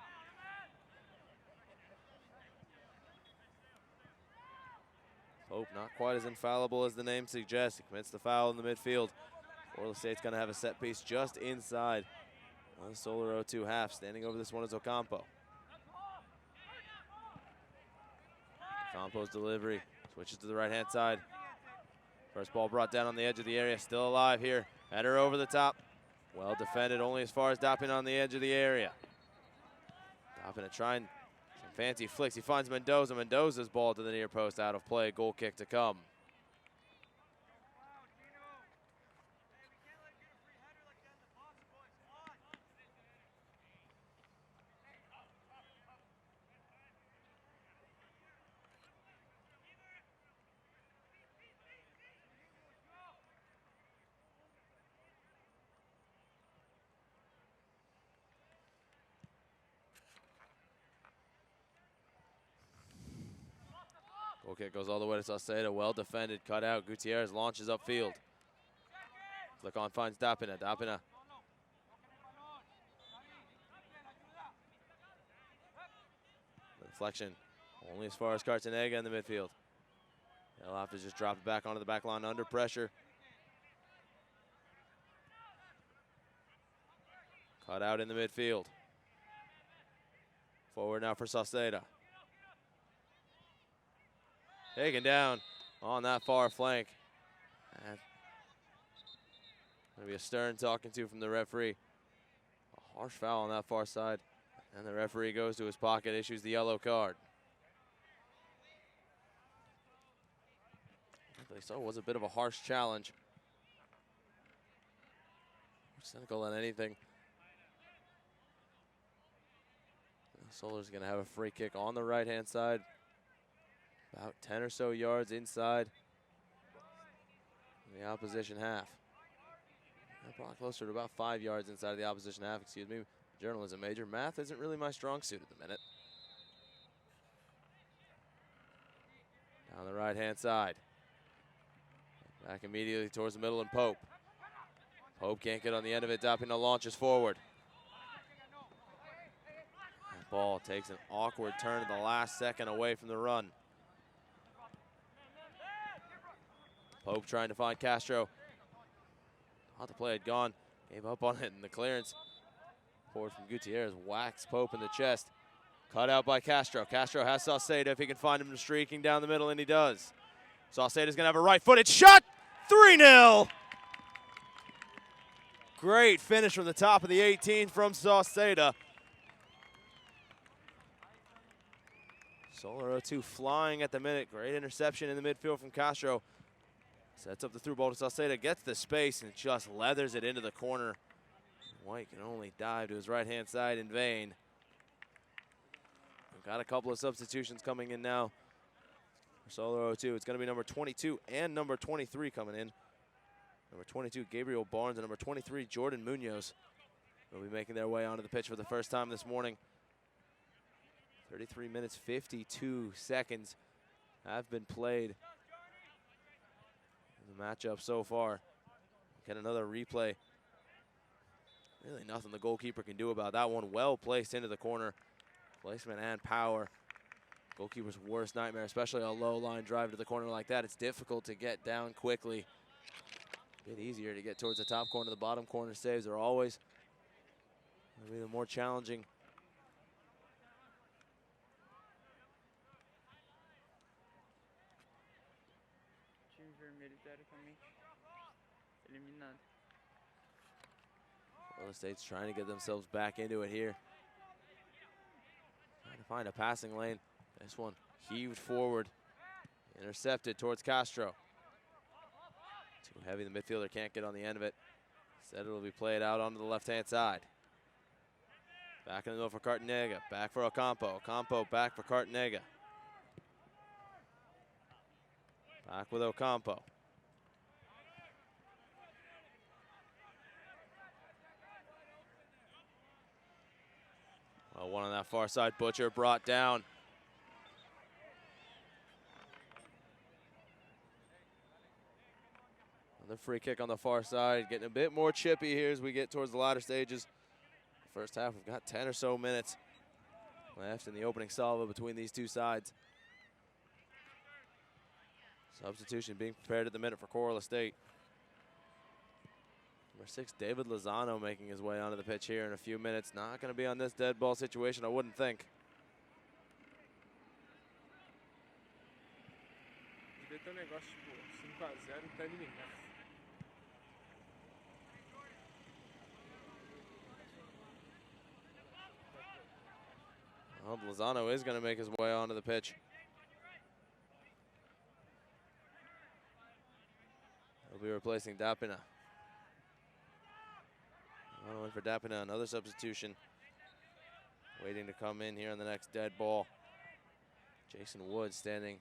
Pope not quite as infallible as the name suggests. He commits the foul in the midfield. Coral Estates going to have a set piece just inside the Solar 0-2 half. Standing over this one is Ocampo. Ocampo's delivery switches to the right-hand side. First ball brought down on the edge of the area, still alive here. Header over the top. Well defended, only as far as Dapina on the edge of the area. Dapina trying some fancy flicks. He finds Mendoza. Mendoza's ball to the near post, out of play. Goal kick to come. Goal kick goes all the way to Saucedo. Well defended, cut out. Gutierrez launches upfield. Flick on, finds Dapina. Dapina. Deflection only as far as Cartanega in the midfield. They'll have to just drop it back onto the back line under pressure. Cut out in the midfield. Forward now for Saucedo. Taken down on that far flank. And going to be a stern talking to from the referee. A harsh foul on that far side. And the referee goes to his pocket, issues the yellow card. So it was a bit of a harsh challenge. More cynical than anything. Solar's going to have a free kick on the right-hand side. About 10 or so yards inside the opposition half. Probably closer to about 5 yards inside of the opposition half, excuse me. Journalism major. Math isn't really my strong suit at the minute. Down the right-hand side. Back immediately towards the middle and Pope. Pope can't get on the end of it. Dapina launches forward. That ball takes an awkward turn at the last second away from the run. Pope trying to find Castro. Thought the play had gone. Gave up on it, and the clearance forward from Gutierrez whacks Pope in the chest. Cut out by Castro. Castro has Saucedo if he can find him streaking down the middle, and he does. Saucedo's going to have a right-footed shot. 3-0. Great finish from the top of the 18 from Saucedo. Solar 0-2 flying at the minute. Great interception in the midfield from Castro. Sets up the through ball to Saucedo, gets the space and just leathers it into the corner. White can only dive to his right-hand side in vain. We've got a couple of substitutions coming in now for Solar 0-2. It's going to be number 22 and number 23 coming in. Number 22, Gabriel Barnes, and number 23, Jordan Munoz, will be making their way onto the pitch for the first time this morning. 33 minutes, 52 seconds have been played in the matchup so far. Get another replay. Really nothing the goalkeeper can do about that one. Well placed into the corner. Placement and power. Goalkeeper's worst nightmare, especially a low line drive to the corner like that. It's difficult to get down quickly. A bit easier to get towards the top corner. The bottom corner saves are always going to be the more challenging. Florida State's trying to get themselves back into it here. Trying to find a passing lane. This one heaved forward. Intercepted towards Castro. Too heavy, the midfielder can't get on the end of it. Instead it'll be played out onto the left-hand side. Back in the middle for Cartanega. Back for Ocampo. Ocampo back for Cartanega. Back with Ocampo. Well, one on that far side. Butcher brought down. Another free kick on the far side. Getting a bit more chippy here as we get towards the latter stages. First half, we've got 10 or so minutes left in the opening salvo between these two sides. Substitution being prepared at the minute for Coral Estate. Number 6, David Lozano making his way onto the pitch here in a few minutes. Not going to be on this dead ball situation, I wouldn't think. Well, Lozano is going to make his way onto the pitch. He'll be replacing Dapina. One for Dapina, another substitution. Waiting to come in here on the next dead ball. Jason Wood standing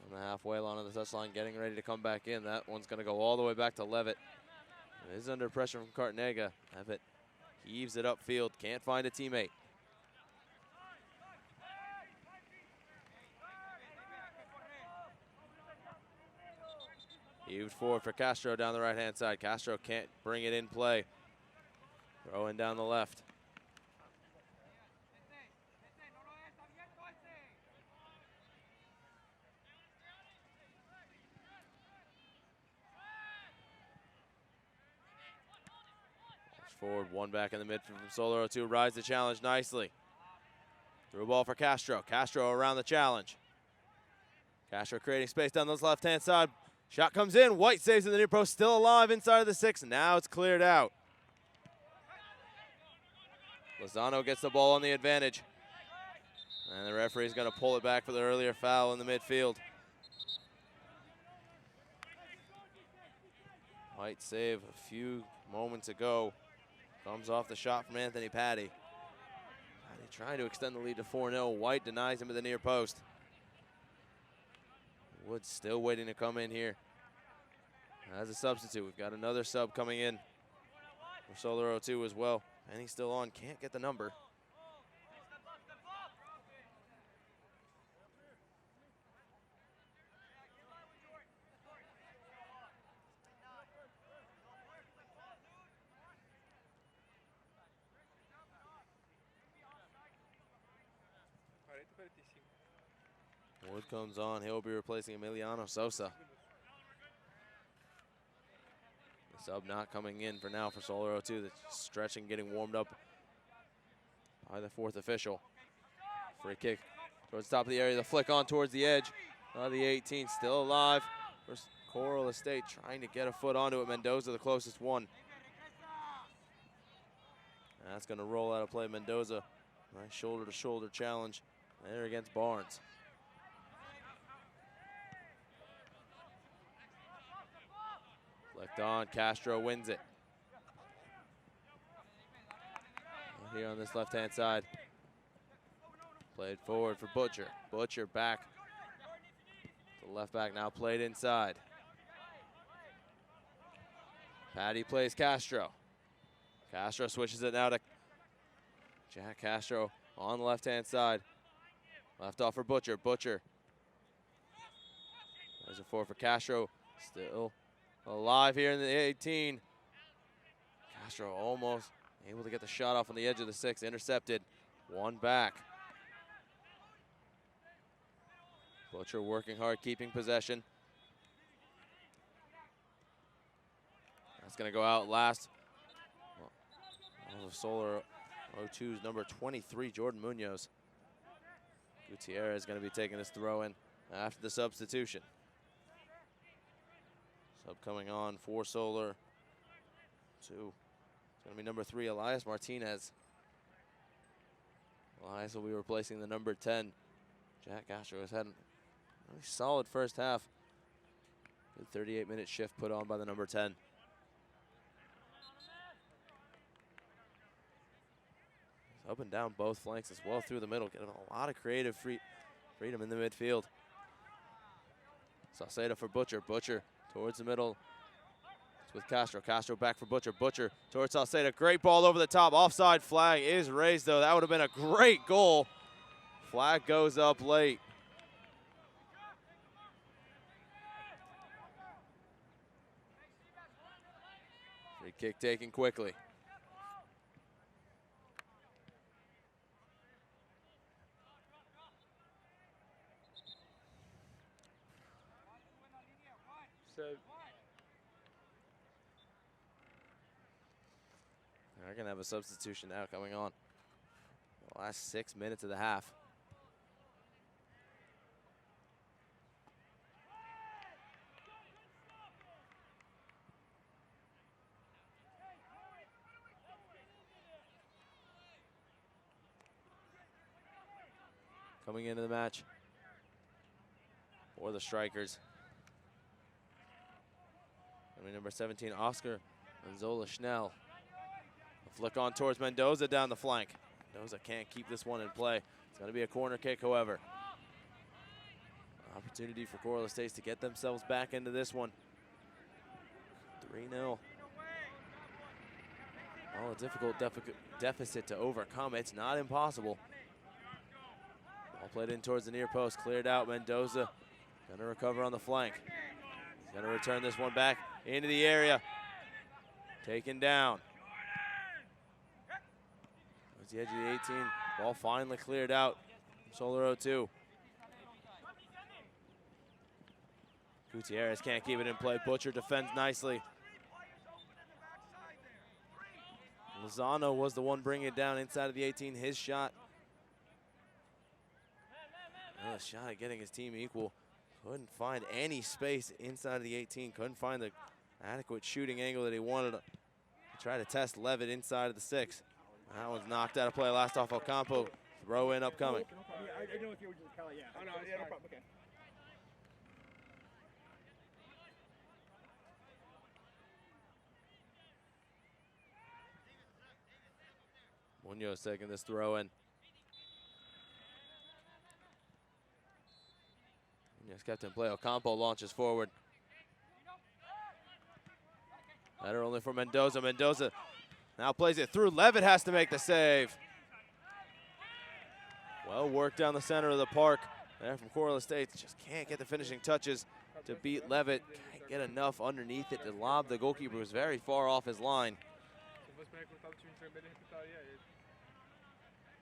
on the halfway line of the touchline, getting ready to come back in. That one's going to go all the way back to Levitt. It is under pressure from Cartanega. Levitt heaves it upfield, can't find a teammate. Heaved forward for Castro down the right-hand side. Castro can't bring it in play. Throwing down the left. Forward, one back in the mid from Solero 2. Rides the challenge nicely. Through ball for Castro. Castro around the challenge. Castro creating space down this left-hand side. Shot comes in. White saves in the near post. Still alive inside of the 6. Now it's cleared out. Lozano gets the ball on the advantage. And the referee is going to pull it back for the earlier foul in the midfield. White save a few moments ago. Comes off the shot from Anthony Patty. Patty trying to extend the lead to 4-0. White denies him at the near post. Woods still waiting to come in here as a substitute. We've got another sub coming in for Solero 2 as well. And he's still on, can't get the number. Wood comes on, he'll be replacing Emiliano Sosa. The sub not coming in for now for Solero 2. That's stretching, getting warmed up by the 4th official. Free kick towards the top of the area, the flick on towards the edge. The 18 still alive. For Coral Estate trying to get a foot onto it. Mendoza the closest one. And that's going to roll out of play. Mendoza, nice shoulder-to-shoulder challenge there against Barnes. Flicked on, Castro wins it. Here on this left-hand side. Played forward for Butcher. Butcher back. The left back now played inside. Patty plays Castro. Castro switches it now to Jack Castro on the left-hand side. Left off for Butcher. Butcher. There's a forward for Castro. Still alive here in the 18. Castro almost able to get the shot off on the edge of the 6. Intercepted. One back. Butcher working hard, keeping possession. That's going to go out last. Solar 02's number 23, Jordan Munoz. Gutierrez is going to be taking this throw in after the substitution. Sub coming on for Solar 2. going to be number 3, Elias Martinez. Elias will be replacing the number 10. Jack Castro has had a really solid first half. Good 38-minute shift put on by the number 10. He's up and down both flanks as well through the middle, getting a lot of creative freedom in the midfield. Salcedo for Butcher. Butcher towards the middle. It's with Castro. Castro back for Butcher. Butcher towards Salcedo. Great ball over the top. Offside flag is raised, though. That would have been a great goal. Flag goes up late. Free kick taken quickly. They're going to have a substitution now coming on. The last 6 minutes of the half. Coming into the match for the Strikers. Number 17, Oscar Manzola Schnell. A flick on towards Mendoza down the flank. Mendoza can't keep this one in play. It's going to be a corner kick, however. Opportunity for Coral Estates to get themselves back into this one. 3-0. Well, a difficult deficit to overcome. It's not impossible. Ball played in towards the near post, cleared out. Mendoza going to recover on the flank. He's going to return this one back into the area. Taken down. Towards the edge of the 18. Ball finally cleared out. Solar 02. Gutierrez can't keep it in play. Butcher defends nicely. Lozano was the one bringing it down inside of the 18. His shot. A shot at getting his team equal. Couldn't find any space inside of the 18. Couldn't find the adequate shooting angle that he wanted to try to test Levitt inside of the 6. That one's knocked out of play. Last off Ocampo. Throw in upcoming. I know if you were just Kelly, yeah. Oh, no, yeah, no problem. Okay. Munoz taking this throw in. Munoz kept in play. Ocampo launches forward. Header only for Mendoza. Mendoza now plays it through. Levitt has to make the save. Well worked down the center of the park there from Coral Estates. Just can't get the finishing touches to beat Levitt. Can't get enough underneath it to lob the goalkeeper, who's very far off his line.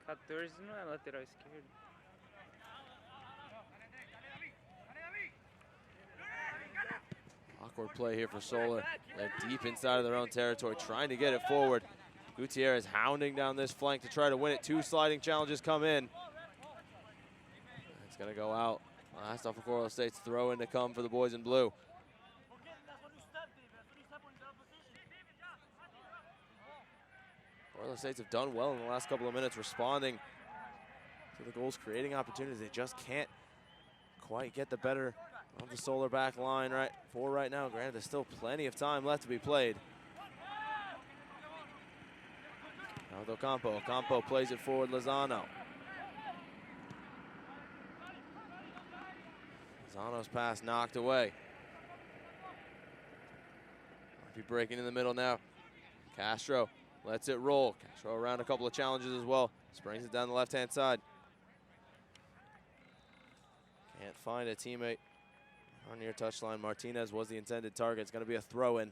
14 não é lateral esquerdo. Awkward play here for Solar. They're deep inside of their own territory, trying to get it forward. Gutierrez hounding down this flank to try to win it. 2 sliding challenges come in. It's going to go out. Last off of Coral Estates, throw in to come for the boys in blue. Coral Estates have done well in the last couple of minutes, responding to the goals, creating opportunities. They just can't quite get the better of the Solar back line right now. Granted, there's still plenty of time left to be played. Now with Ocampo. Ocampo plays it forward, Lozano. Lozano's pass knocked away. Might be breaking in the middle now. Castro lets it roll. Castro around a couple of challenges as well. Springs it down the left-hand side. Can't find a teammate on near touchline. Martinez was the intended target. It's going to be a throw-in.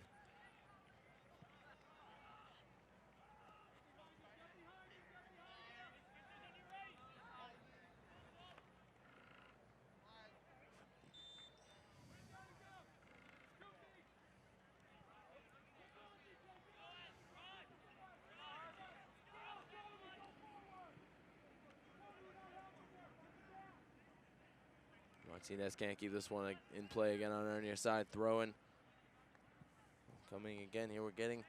Martinez can't keep this one in play again on our near side. Throwing. Coming again here. We're getting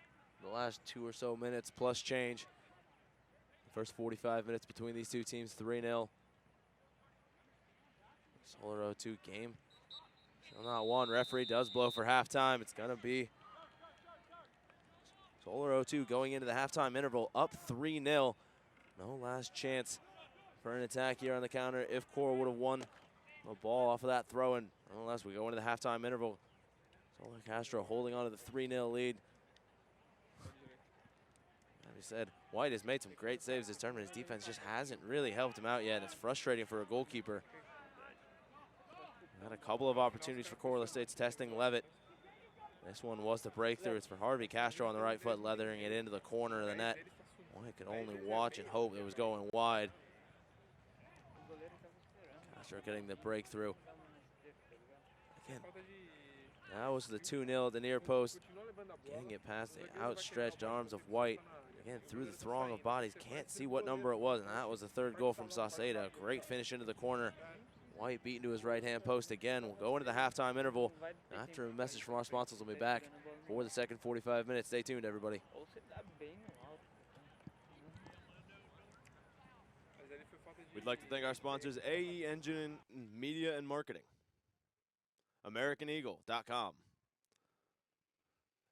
the last 2 or so minutes plus change. The first 45 minutes between these two teams, 3-0. Solar 0-2 game. Still not won. Referee does blow for halftime. It's going to be Solar 0-2 going into the halftime interval, up 3-0. No last chance for an attack here on the counter if Cora would have won the ball off of that throw-in. Nonetheless, we go into the halftime interval. Solar Castro holding on to the 3-0 lead. As we said, White has made some great saves this tournament. His defense just hasn't really helped him out yet. It's frustrating for a goalkeeper. Had a couple of opportunities for Coral Estates testing Levitt. This one was the breakthrough. It's for Harvey Castro on the right foot, leathering it into the corner of the net. White could only watch and hope it was going wide. Castro getting the breakthrough. Again, that was the 2-0 at the near post. Getting it past the outstretched arms of White. Again, through the throng of bodies. Can't see what number it was, and that was the third goal from Sauceda. Great finish into the corner. White beaten to his right-hand post again. We'll go into the halftime interval. After a message from our sponsors, we'll be back for the second 45 minutes. Stay tuned, everybody. We'd like to thank our sponsors, AE Engine Media and Marketing, AmericanEagle.com,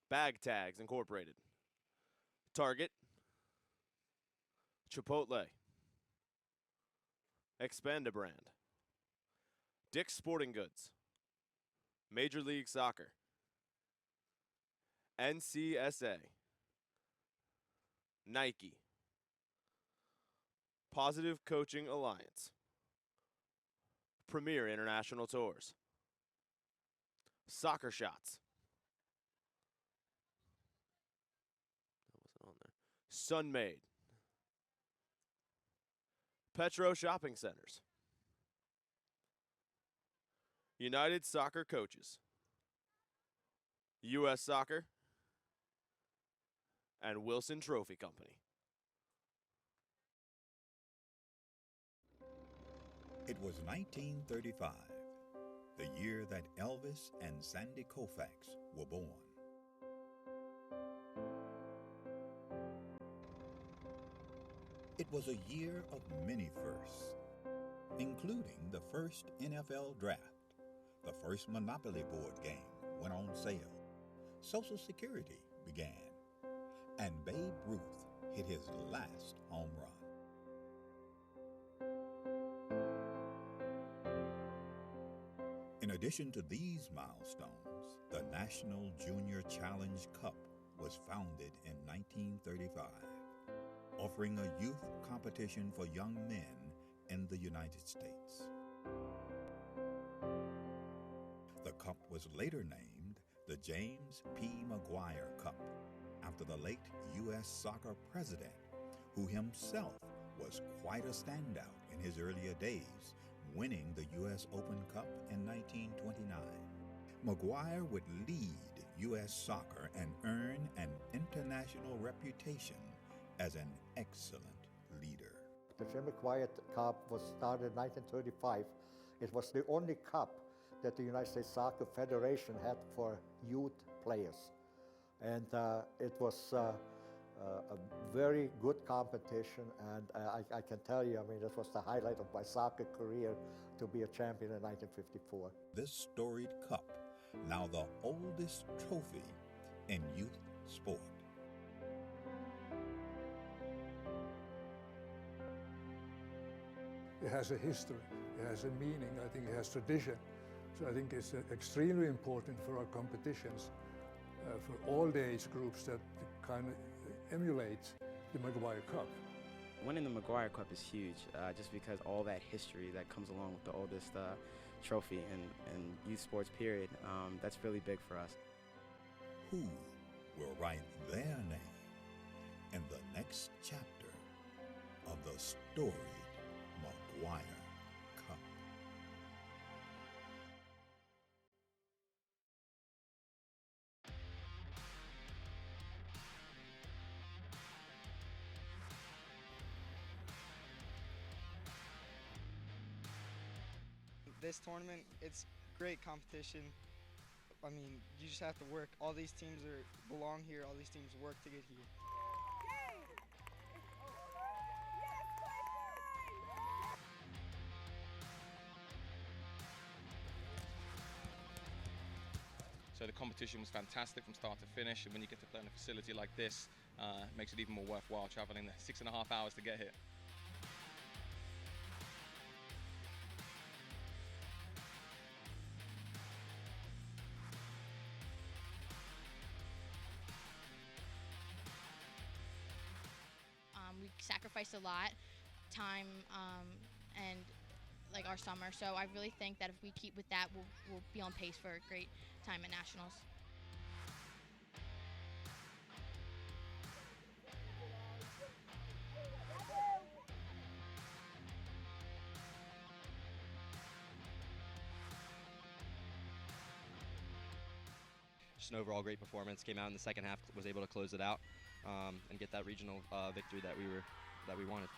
Bag Tags Incorporated, Target, Chipotle, Expanda Brand, Dick's Sporting Goods, Major League Soccer, NCSA, Nike, Positive Coaching Alliance, Premier International Tours, Soccer Shots, that wasn't on there, Sunmade, Petro Shopping Centers, United Soccer Coaches, U.S. Soccer, and Wilson Trophy Company. It was 1935, the year that Elvis and Sandy Koufax were born. It was a year of many firsts, including the first NFL draft. The first Monopoly board game went on sale. Social Security began. And Babe Ruth hit his last home run. In addition to these milestones, the National Junior Challenge Cup was founded in 1935, offering a youth competition for young men in the United States. The cup was later named the James P. McGuire Cup, after the late U.S. soccer president, who himself was quite a standout in his earlier days, winning the U.S. Open Cup in 1929. McGuire would lead U.S. soccer and earn an international reputation as an excellent leader. The Jim McGuire Cup was started in 1935. It was the only cup that the United States Soccer Federation had for youth players. And it was a very good competition, and I can tell you, I mean, this was the highlight of my soccer career to be a champion in 1954. This storied cup, now the oldest trophy in youth sport. It has a history, it has a meaning, I think it has tradition. So I think it's extremely important for our competitions, for all the age groups that kind of emulate the McGuire Cup. Winning the McGuire Cup is huge, just because all that history that comes along with the oldest trophy in youth sports period, that's really big for us. Who will write their name in the next chapter of the storied McGuire Cup? This tournament, it's great competition. I mean, you just have to work. All these teams belong here. All these teams work to get here. So the competition was fantastic from start to finish, and when you get to play in a facility like this, it makes it even more worthwhile traveling the 6.5 hours to get here. We sacrificed a lot, time, and like our summer. So I really think that if we keep with that, we'll be on pace for a great time at nationals. Just an overall great performance. Came out in the second half, was able to close it out and get that regional victory that we wanted.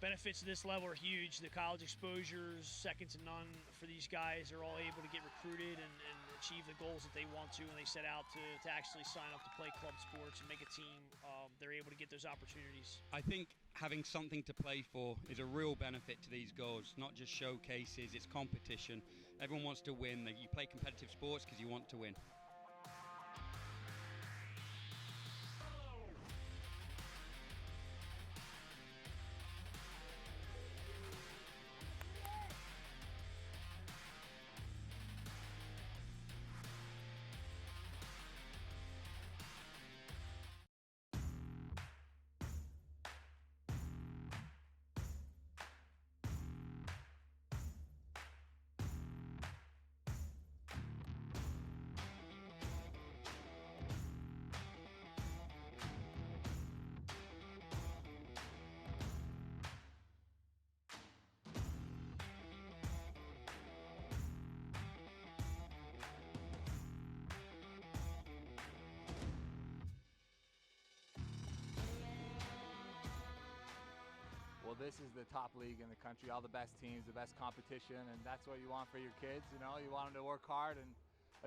Benefits of this level are huge. The college exposures, second to none for these guys. They're all able to get recruited and achieve the goals that they want to when they set out to actually sign up to play club sports and make a team. They're able to get those opportunities. I think having something to play for is a real benefit to these girls, not just showcases, it's competition. Everyone wants to win. You play competitive sports because you want to win. Well, this is the top league in the country, all the best teams, the best competition, and that's what you want for your kids. You know, you want them to work hard and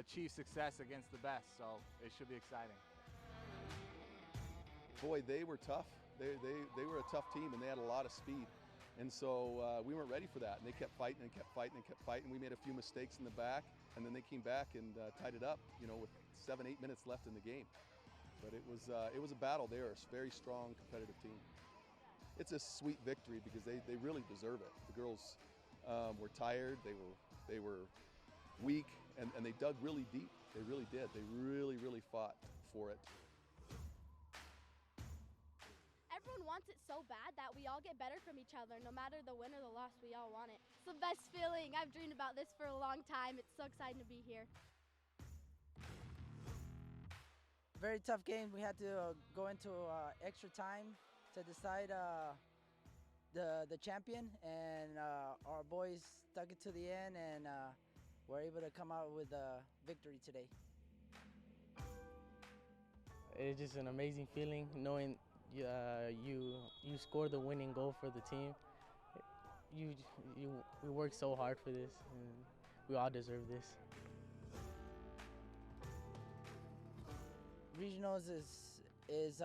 achieve success against the best, so it should be exciting. Boy, they were tough. They were a tough team, and they had a lot of speed. And so we weren't ready for that, and they kept fighting and kept fighting and kept fighting. We made a few mistakes in the back, and then they came back and tied it up, you know, with 7-8 minutes left in the game. But it was a battle. They are a very strong, competitive team. It's a sweet victory because they really deserve it. The girls were tired, they were weak, and they dug really deep. They really did. They really fought for it. Everyone wants it so bad that we all get better from each other. No matter the win or the loss, we all want it. It's the best feeling. I've dreamed about this for a long time. It's so exciting to be here. Very tough game. We had to go into extra time to decide the champion, and our boys stuck it to the end, and were able to come out with a victory today. It's just an amazing feeling knowing you scored the winning goal for the team. We worked so hard for this, and we all deserve this. Regionals is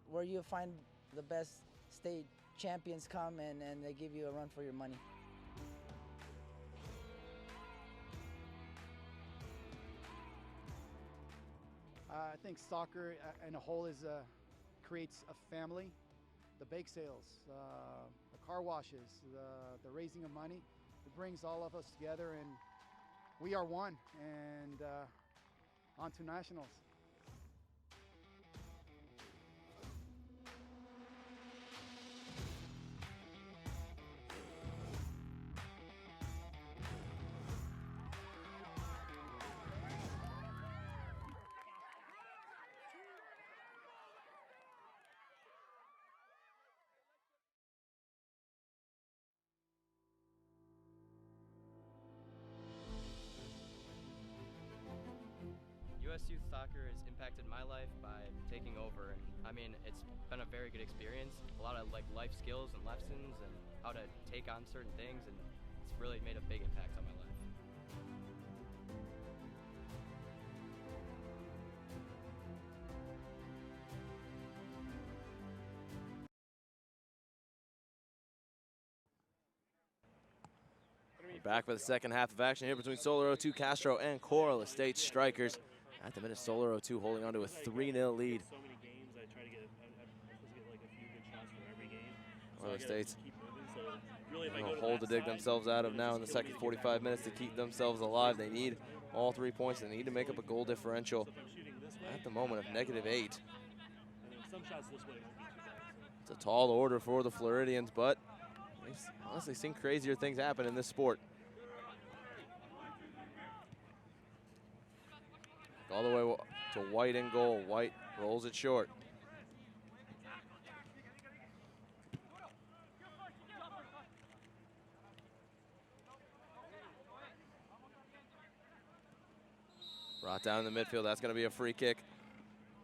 where you find the best state champions come and they give you a run for your money. I think soccer in a whole creates a family. The bake sales, the car washes, the raising of money, it brings all of us together, and we are one, and on to nationals. US Youth it's impacted my life by taking over. And I mean, it's been a very good experience. A lot of like life skills and lessons and how to take on certain things, and it's really made a big impact on my life. Back for the second half of action here between Solar 02 Castro and Coral Estates Strikers. At the minute, Solar 02 holding on to a 3-0 lead. So many games, I try to get, I'm supposed to get like a few good shots from every game. Coral Estates Really, if I go a to hole that to dig side, themselves out of now in the second 45 minutes to keep themselves alive. They need all 3 points. They need to make up a goal differential at the moment of -8. I mean, some shots this way won't be too bad. It's a tall order for the Floridians, but we've honestly seen crazier things happen in this sport. All the way to White in goal. White rolls it short. Brought down in the midfield. That's going to be a free kick.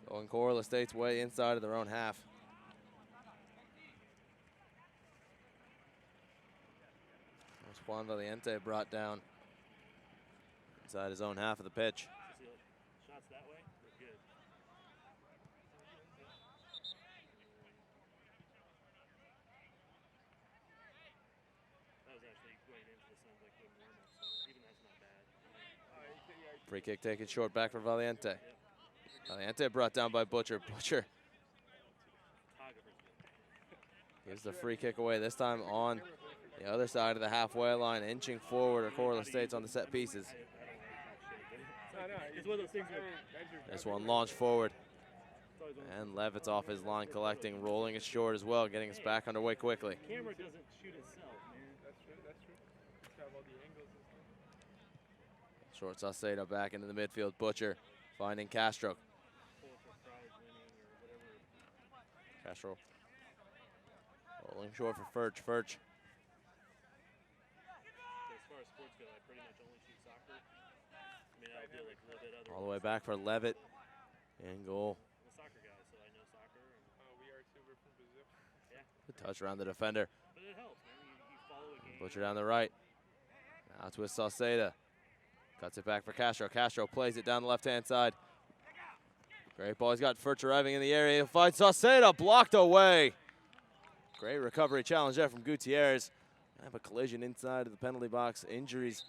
Going Coral Estates way inside of their own half. There's Juan Valiente brought down inside his own half of the pitch. Shots that way, they're good. That was actually going into the sun's like good warm-up, so even that's not bad. Free kick taken short back for Valiente. Valiente brought down by Butcher. Butcher gives the free kick away, this time on the other side of the halfway line, inching forward are Coral Estates on the set pieces. It's one of those things where This one launched forward. And Levitt's off his line collecting, rolling it short as well, getting us back underway quickly. the camera doesn't shoot itself, man. That's true, that's true. It's got all the angles and stuff. Short Saucedo back into the midfield. Butcher finding Castro. Castro rolling short for Furch. Furch As far as sports go, I pretty much only shoot soccer. I mean, I'll do like a little bit other. all the way back for Levitt. In goal. I'm a soccer guy, so I know soccer. And we are too. We're from Brazil. Yeah. The touch around the defender. But it helps, man. You follow a game. Butcher down the right. Now it's with Sauceda. Cuts it back for Castro. Castro plays it down the left-hand side. Great ball. He's got Furch arriving in the area. He'll find Sauceda. Blocked away. Great recovery challenge there from Gutierrez. I have a collision inside of the penalty box. Injuries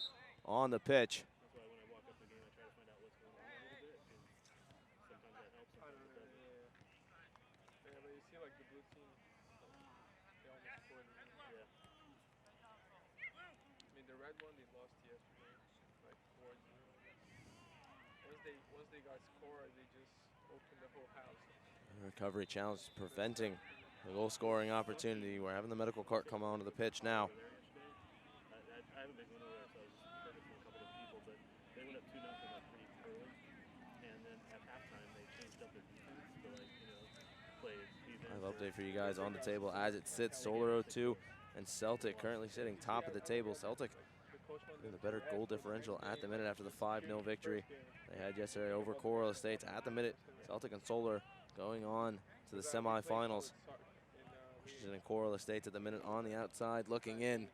on the pitch. That's why when I walk up the game, I try to find out what's going on a little bit. And sometimes that helps, sometimes it doesn't. Yeah, but you see like the blue team, they almost scored. Yeah. I mean, the red one, they lost yesterday, like 4-0. Once they got scored, they just opened the whole house. Recovery challenge preventing the goal scoring opportunity. We're having the medical cart come onto the pitch now. I haven't been going over there, so I was just heard it from a couple of people, but they went up 2-0 like pretty early, and then at halftime they changed up their defense to like, play defense. I have an update for you guys on the table as it sits. Solar 02 and Celtic currently sitting top of the table. Celtic with a better goal differential at the minute after the 5-0 victory they had yesterday over Coral Estates. At the minute, Celtic and Solar going on to the semifinals. Washington and Coral Estates at the minute on the outside looking in.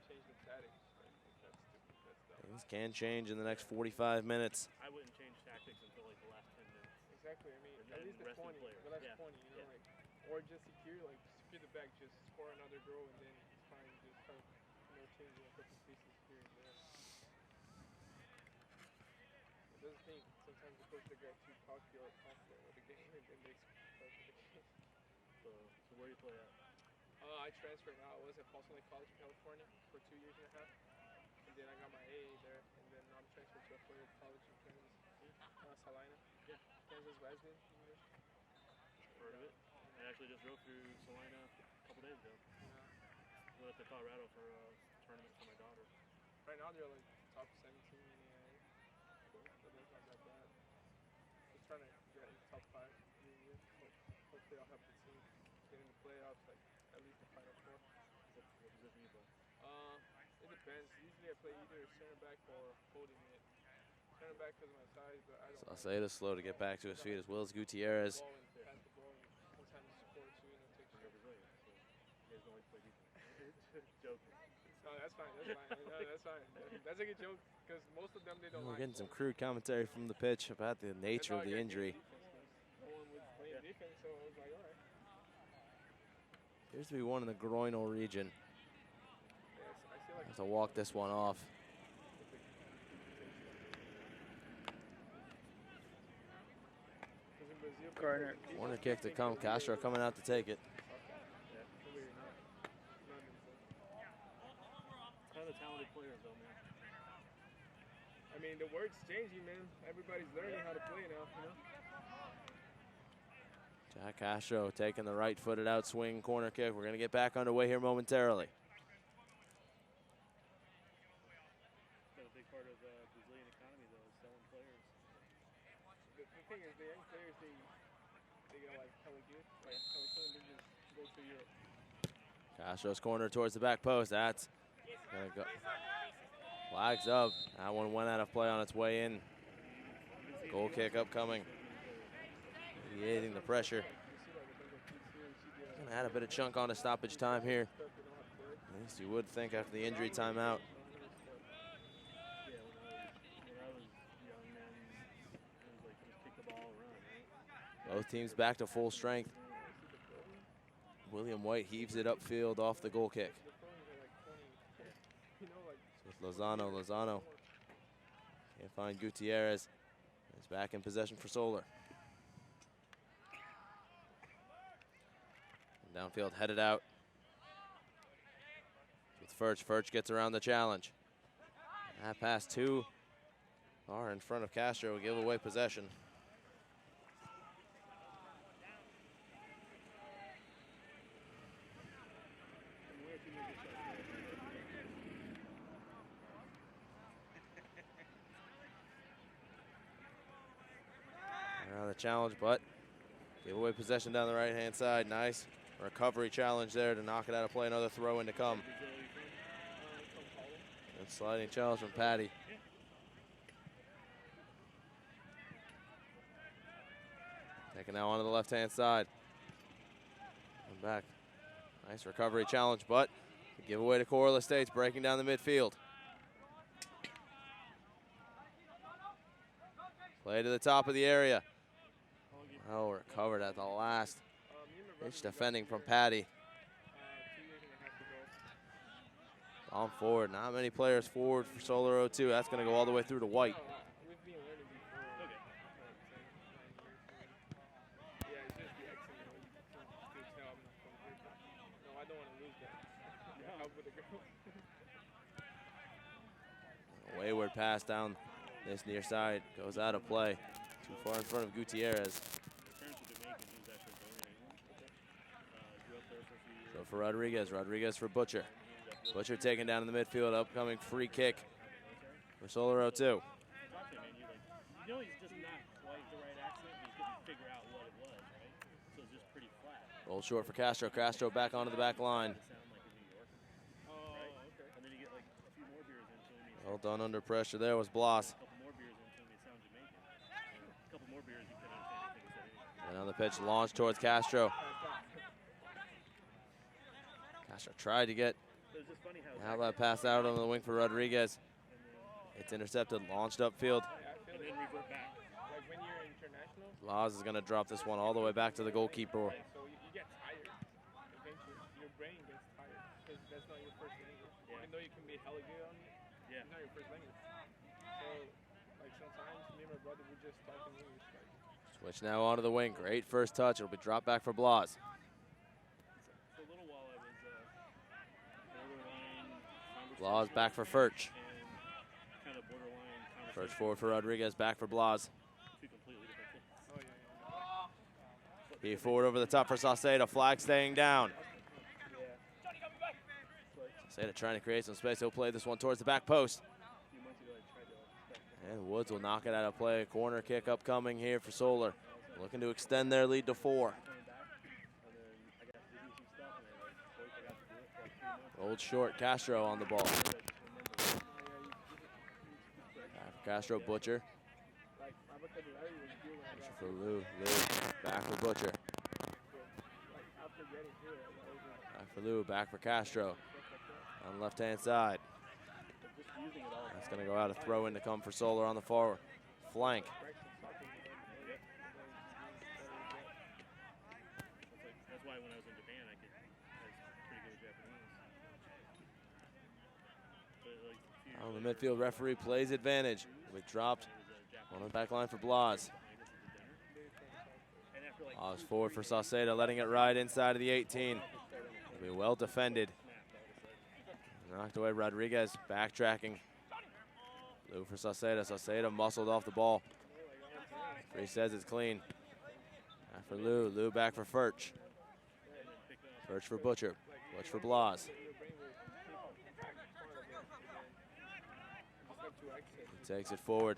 Things can change in the next 45 minutes. I wouldn't change tactics until like the last 10 minutes. Exactly. I mean, at least the 20, the last 20, like, or just secure the back, just score another goal, and then it's fine. Just start, changing a couple pieces here and there. That's the thing. Sometimes the coach get too cocky or confident with the game, and then they start the game. So where do you play at? I transferred now. I was at Paulson Lake College in California for 2 years and a half. And then I got my AA there. And then I'm transferred to a four-year college in Kansas, Salina. Yeah. Kansas Wesleyan University. Heard of it. I actually just drove through Salina a couple days ago. Yeah. Went up to Colorado for a tournament for my daughter. Right now they're like top 17 in the AA. Cool. So that's not that bad. Just trying to get in top 5 year. Hopefully I'll help the team get in the playoffs, like at least the final 4. What position you play? It depends. Usually I play either center back or holding mid. turn it back because of my size, but I don't. Saucedo slow to get back to his feet as Wills Gutierrez. Pass the ball and sometimes score too, take You're Brazilian, so you guys don't like to play defense. Joking. No, that's fine. That's fine. No, that's fine. That's a good joke because most of them they don't We're like. getting some crude commentary from the pitch about the nature of the injury. No one was playing defense, so I was like, all right. Appears to be one in the groinal region. Yes, I feel like Have to walk this one off. Corner. Corner kick to come. Castro coming out to take it. Kind of talented players, though, man. I mean, the word's changing, man. Everybody's learning how to play now, you know? Jack Castro taking the right-footed out swing corner kick. We're going to get back underway here momentarily. That's a big part of the Brazilian economy, though, is selling players. The thing is, the young players, they get like hella good. Like, hella soon they just go to Europe. Castro's corner towards the back post. That's going to go. Flags up. That one went out of play on its way in. Goal kick upcoming. Mediating the pressure. Going to add a bit of chunk on to stoppage time here. At least you would think after the injury timeout. Both teams back to full strength. William White heaves it upfield off the goal kick. With Lozano can't find Gutierrez. He's back in possession for Solar. And downfield headed out. With Furch. Furch gets around the challenge. That pass too far in front of Castro will give away possession. Around the challenge, but give away possession down the right-hand side. Nice recovery challenge there to knock it out of play. Another throw in to come. And sliding challenge from Patty. Taking now onto the left-hand side. And back. Nice recovery challenge, but give away to Coral Estates, breaking down the midfield. Play to the top of the area. Oh, recovered at the last. Pitch defending from Patty. On forward. Not many players forward for Solar 02. That's going to go all the way through to White. Wayward pass down this near side. Goes out of play. Too far in front of Gutierrez. So for Rodriguez. Rodriguez for Butcher. Butcher taken down in the midfield. Upcoming free kick for Solar 02. You know he's just not quite the right accent, but he couldn't figure out what it was, right? So it's just pretty flat. Roll short for Castro. Castro back onto the back line. And then you get like a few more beers into him. Well done under pressure there was Bloss. A couple more beers into him, he sounds Jamaican. And a couple more beers, he couldn't understand anything he said. And on the pitch, launched towards Castro. Castro tried to get outlet pass out on the wing for Rodriguez. It's intercepted, launched upfield. And then revert back. Like when you're international. Laws is going to drop this one all the way back to the goalkeeper. So you get tired. Eventually, your brain gets tired because that's not your first language. Even though you can be hella good on it, it's not your first language. So, like sometimes me and my brother would just talk in English. Like. Switch now onto the wing. Great first touch. It'll be dropped back for Blas. For a little while, I was borderline. Blas back for Furch. Kind of borderline. Furch forward for Rodriguez. Back for Blas. Two completely different things. He forward over the top for Saucedo. Flag staying down. Saucedo trying to create some space. He'll play this one towards the back post. And Woods will knock it out of play. Corner kick upcoming here for Solar. Looking to extend their lead to 4. Rolled short. Castro on the ball. Castro, Butcher. Butcher for Lou. Lou back for Butcher. Back for Lou, back for Castro. On the left-hand side. That's going to go out a throw in to come for Solar on the far flank. That's why when I was in Japan, I was pretty good with Japanese. Oh, the midfield referee plays advantage. We dropped on the back line for Blas. Blas forward for Sauceda, letting it ride inside of the 18. It'll be well defended. Knocked away Rodriguez, backtracking. Lou for Sauceda. Sauceda muscled off the ball. He says it's clean. Back for Lou. Lou back for Furch. Furch for Butcher. Butch for Blas. He takes it forward.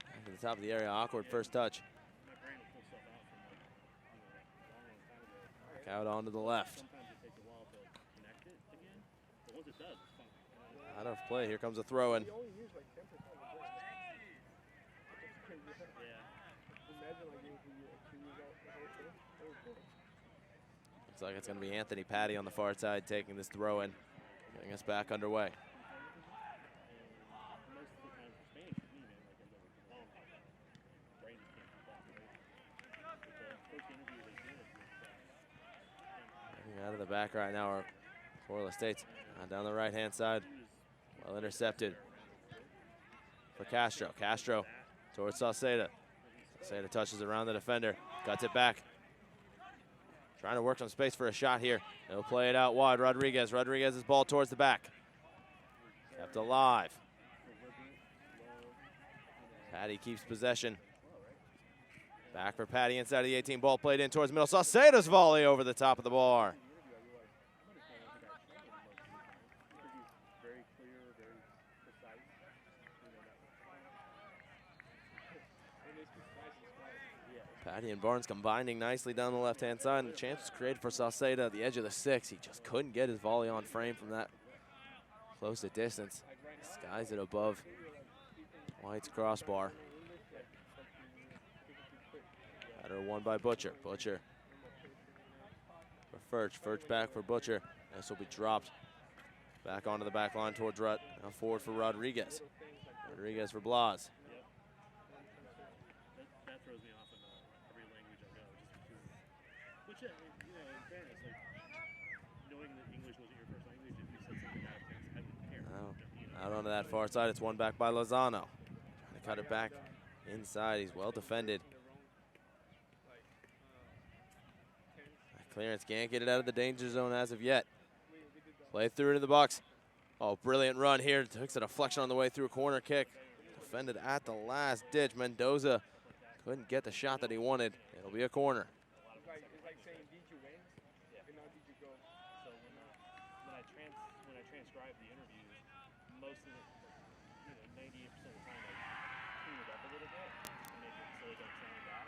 Back to the top of the area. Awkward first touch. Back out onto the left. Out of play. Here comes a throw in. Looks like it's going to be Anthony Patty on the far side taking this throw in, getting us back underway. Out of the back right now are Coral Estates. Down the right-hand side. Well intercepted for Castro. Castro towards Sauceda. Sauceda touches around the defender. Guts it back. Trying to work some space for a shot here. He'll play it out wide. Rodriguez. Rodriguez's ball towards the back. Kept alive. Patty keeps possession. Back for Patty inside of the 18. Ball played in towards middle. Sauceda's volley over the top of the bar. Patty and Barnes combining nicely down the left-hand side, and the chance was created for Sauceda at the edge of the 6. He just couldn't get his volley on frame from that close a distance. Skies it above White's crossbar. Header won by Butcher. Butcher for Furch. Furch back for Butcher. This will be dropped back onto the back line towards Rutt. Now forward for Rodriguez. Rodriguez for Blas. That throws me off in every language I know, just because, which, you know, in fairness, like, knowing that English wasn't your first language, if you said something out of things, I wouldn't care. Out onto that far side, it's won back by Lozano. Trying to cut it back inside, he's well defended. That clearance can't get it out of the danger zone as of yet. Play through into the box. Oh, brilliant run here. Takes a deflection on the way through a corner kick. Defended at the last ditch. Mendoza couldn't get the shot that he wanted. It'll be a corner. It's like saying, did you win? And now did you go? So when I transcribe the interviews, most of it, 98% of the time, I clean it up a little bit to make it so it don't sound bad.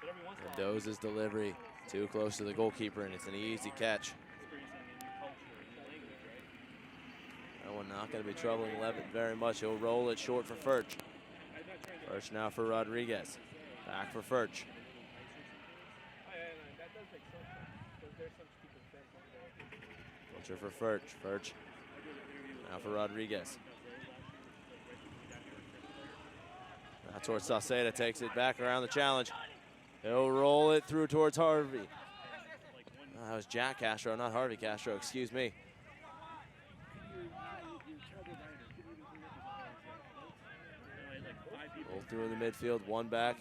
But every once in a while, Mendoza's delivery too close to the goalkeeper, and it's an easy catch. That one not going to be troubling Levitt very much. He'll roll it short for Furch. Furch now for Rodriguez. Back for Furch. Butcher for Furch. Furch now for Rodriguez. Now towards Sauceda, takes it back around the challenge. He'll roll it through towards Harvey. That was Jack Castro, not Harvey Castro, excuse me. Roll through in the midfield, one back.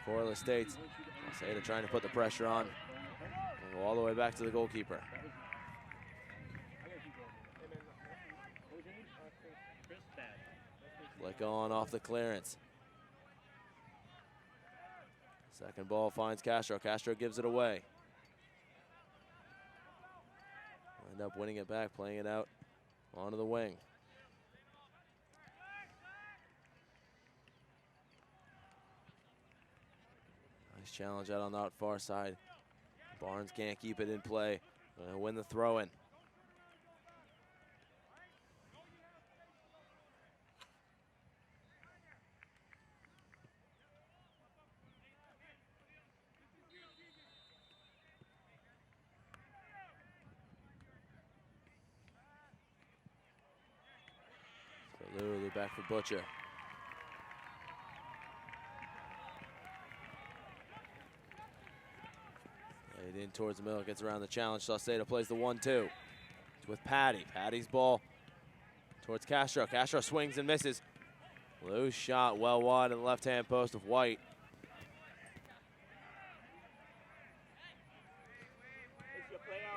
Coral Estates. Sauceda trying to put the pressure on. And go all the way back to the goalkeeper. Flick on off the clearance. Second ball finds Castro. Castro gives it away. End up winning it back, playing it out onto the wing. Nice challenge out on that far side. Barnes can't keep it in play. Gonna win the throw-in. back for Butcher. Laid in towards the middle, gets around the challenge. Saucedo plays the 1-2. It's with Patty. Patty's ball towards Castro. Castro swings and misses. Loose shot well wide in the left-hand post of White.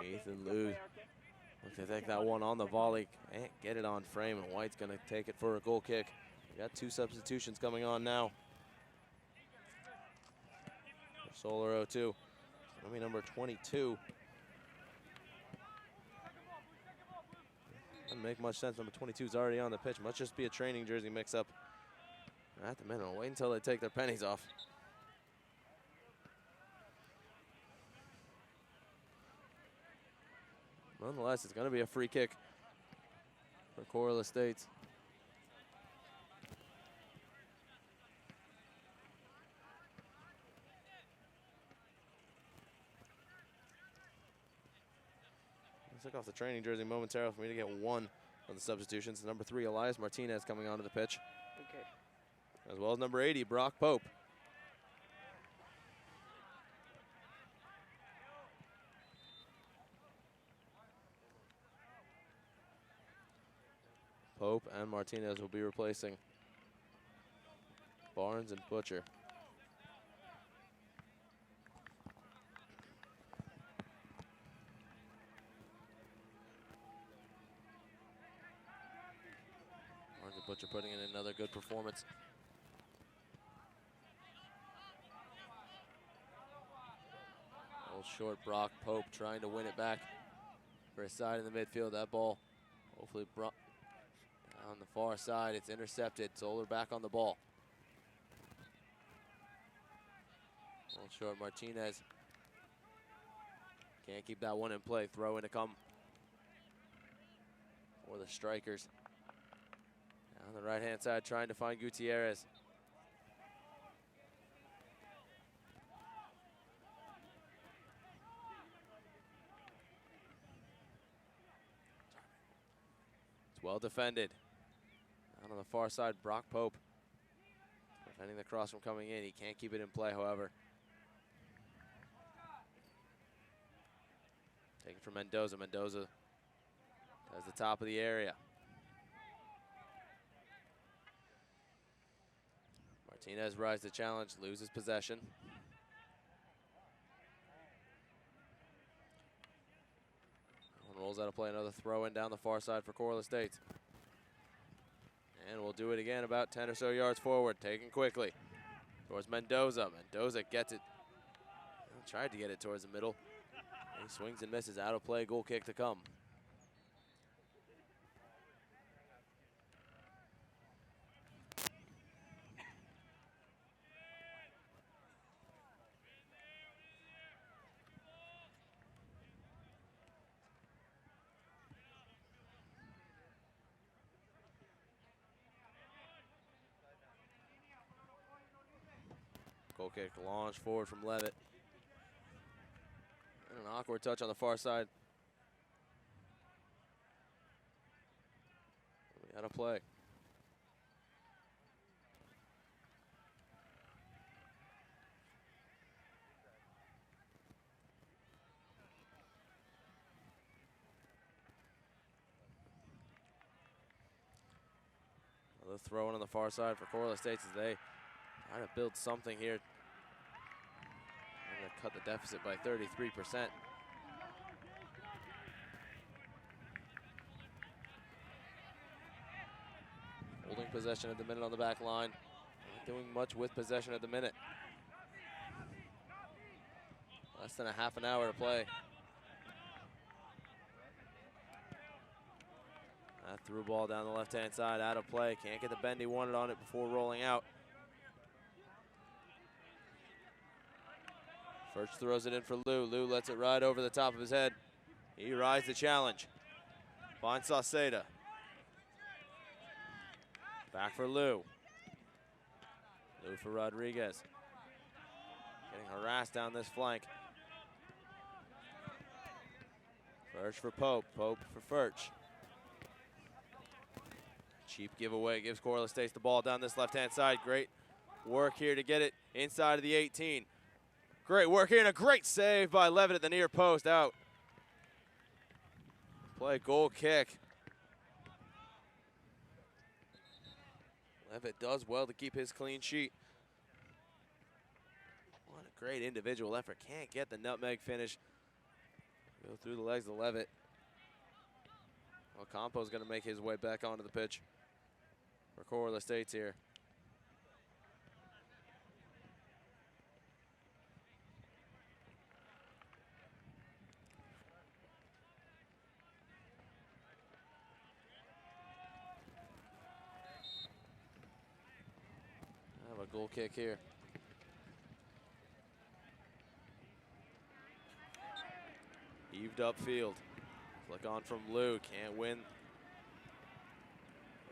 Ethan Lou looks to take that one on the volley. Can't get it on frame, and White's going to take it for a goal kick. We got 2 substitutions coming on now. For Solero, too. It's going to be number 22. Doesn't make much sense. Number 22 is already on the pitch. Must just be a training jersey mix-up at the minute. Wait until they take their pennies off. Nonetheless, it's going to be a free kick for Coral Estates. Took off the training jersey momentarily for me to get one of the substitutions. Number 3, Elias Martinez, coming onto the pitch. Okay. As well as number 80, Brock Pope. Pope and Martinez will be replacing Barnes and Butcher. Barnes and Butcher putting in another good performance. Old short Brock Pope trying to win it back for his side in the midfield. That ball hopefully brought on the far side. It's intercepted. Zoller back on the ball. Old short Martinez can't keep that one in play. Throw in to come for the strikers. On the right-hand side, trying to find Gutierrez. It's well defended. Out on the far side, Brock Pope preventing the cross from coming in. He can't keep it in play, however. Taken from Mendoza. Mendoza has the top of the area. Martinez rises to challenge, loses possession. Rolls out of play, another throw in down the far side for Coral Estates. And we'll do it again about 10 or so yards forward, taken quickly towards Mendoza. Mendoza gets it, tried to get it towards the middle. He swings and misses, out of play, goal kick to come. Goal kick launched forward from Levitt. And an awkward touch on the far side. We had a play. Another throw in on the far side for Coral Estates as they try to build something here. They're going to cut the deficit by 33%. Holding possession at the minute on the back line. Not doing much with possession at the minute. Less than a half an hour to play. That through ball down the left-hand side, out of play. Can't get the bend he wanted on it before rolling out. First throws it in for Lou. Lou lets it ride over the top of his head. He rides the challenge. Finds Sauceda. Back for Lou. Lou for Rodriguez. Getting harassed down this flank. Furch for Pope. Pope for Furch. Cheap giveaway gives Corliss States the ball down this left-hand side. Great work here to get it inside of the 18. Great work here and a great save by Levitt at the near post, out. Play goal kick. Levitt does well to keep his clean sheet. What a great individual effort. Can't get the nutmeg finish. Go through the legs of Levitt. Well, Campo's going to make his way back onto the pitch for Corliss States here. Have a goal kick here. Heaved upfield. Flick on from Lou, can't win.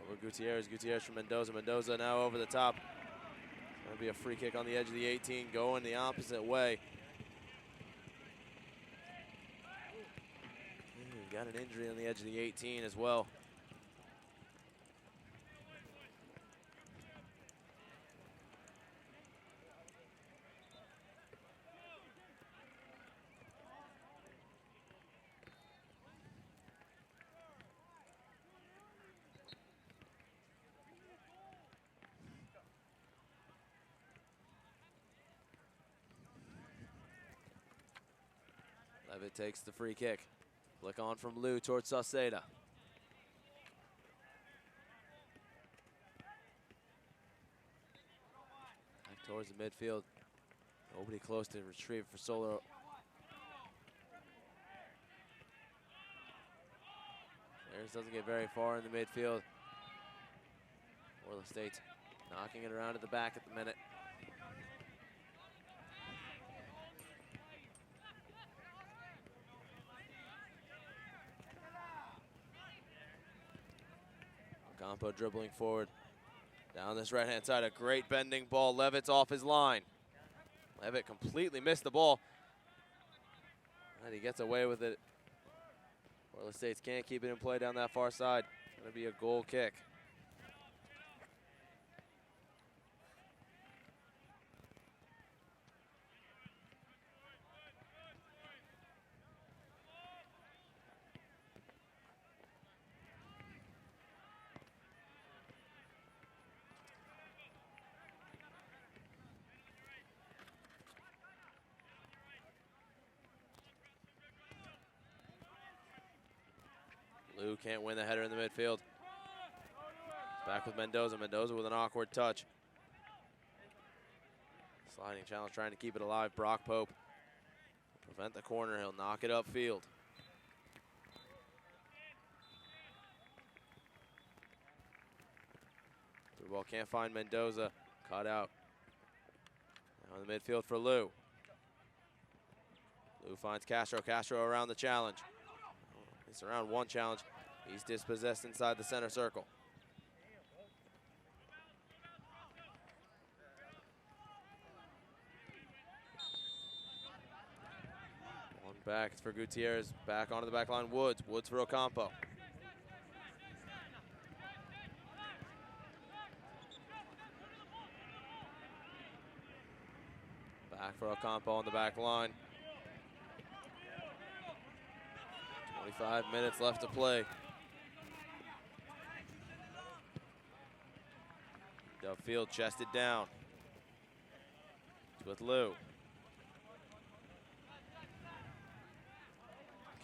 Over Gutierrez, Gutierrez from Mendoza. Mendoza now over the top. It's gonna be a free kick on the edge of the 18, going the opposite way. Got an injury on the edge of the 18 as well. Levitt takes the free kick. Flick on from Lou towards Sauceda. Back towards the midfield. Nobody close to retrieve for Solo. Ayers doesn't get very far in the midfield. Corliss States knocking it around at the back at the minute. Campo dribbling forward. Down this right-hand side, a great bending ball. Levitt's off his line. Levitt completely missed the ball. And he gets away with it. Corliss States can't keep it in play down that far side. It's going to be a goal kick. Lou can't win the header in the midfield. Back with Mendoza. Mendoza with an awkward touch. Sliding challenge, trying to keep it alive. Brock Pope prevent the corner. He'll knock it upfield. Through ball, can't find Mendoza. Caught out. Now in the midfield for Lou. Lou finds Castro. Castro around the challenge. It's around one challenge. He's dispossessed inside the center circle. One back, it's for Gutierrez. Back onto the back line, Woods. Woods for Ocampo. Back for Ocampo on the back line. 25 minutes left to play. Upfield, chested down. It's with Lou.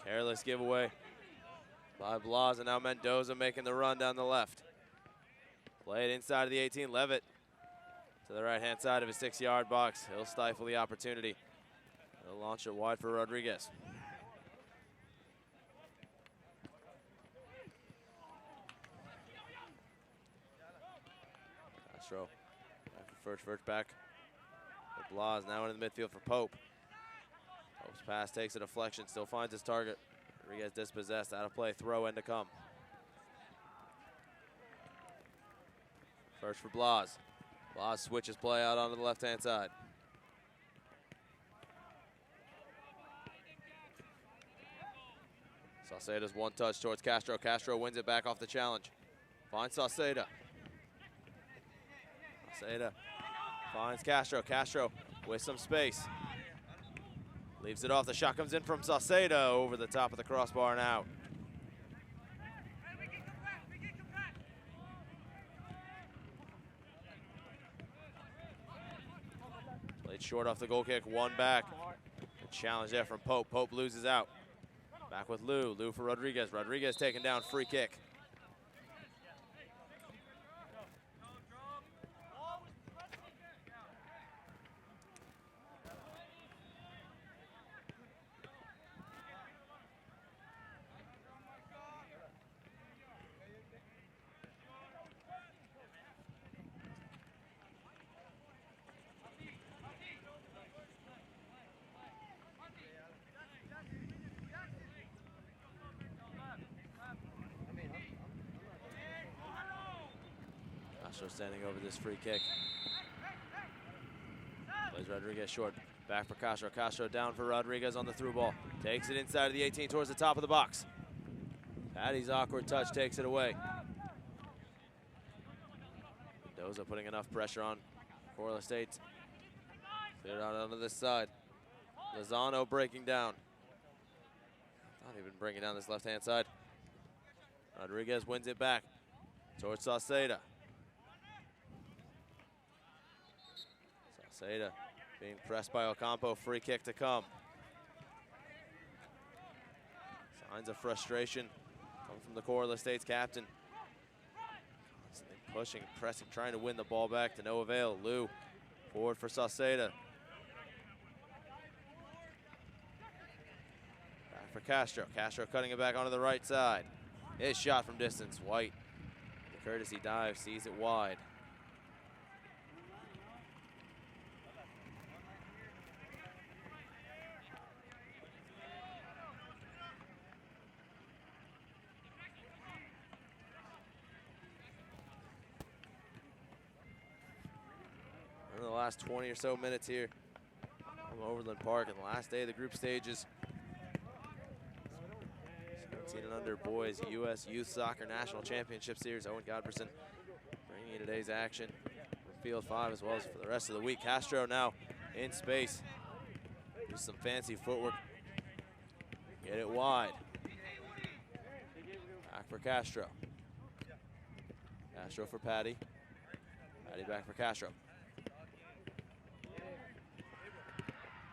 Careless giveaway by Blas, and now Mendoza making the run down the left. Play it inside of the 18. Levitt to the right-hand side of his 6-yard box. He'll stifle the opportunity. He'll launch it wide for Rodriguez. Castro back for First back for Blas, now in the midfield for Pope. Pope's pass takes a deflection, still finds his target. Rodriguez dispossessed, out of play, throw in to come. First for Blas. Blas switches play out onto the left-hand side. Sauceda's one touch towards Castro. Castro wins it back off the challenge. Finds Sauceda. Sauceda finds Castro. Castro with some space. Leaves it off. The shot comes in from Sauceda over the top of the crossbar and out. Played short off the goal kick, one back. Good challenge there from Pope. Pope loses out. Back with Lou. Lou for Rodriguez. Rodriguez taken down, free kick. Castro standing over this free kick. Plays Rodriguez short. Back for Castro. Castro down for Rodriguez on the through ball. Takes it inside of the 18 towards the top of the box. Patty's awkward touch takes it away. Mendoza putting enough pressure on Coral State. Cleared out onto this side. Lozano breaking down. Not even bringing down this left-hand side. Rodriguez wins it back towards Sauceda. Sauceda being pressed by Ocampo, free kick to come. Signs of frustration come from the Coral Estates captain. Constantly pushing, pressing, trying to win the ball back to no avail. Lou forward for Sauceda. Back for Castro. Castro cutting it back onto the right side. His shot from distance. White, the courtesy dive, sees it wide. In the last 20 or so minutes here from Overland Park and the last day of the group stages. 17 and under boys U.S. Youth Soccer National Championship Series. Owen Godberson bringing you today's action for Field 5 as well as for the rest of the week. Castro now in space. Do some fancy footwork. Get it wide. Back for Castro. Castro for Patty. Patty back for Castro.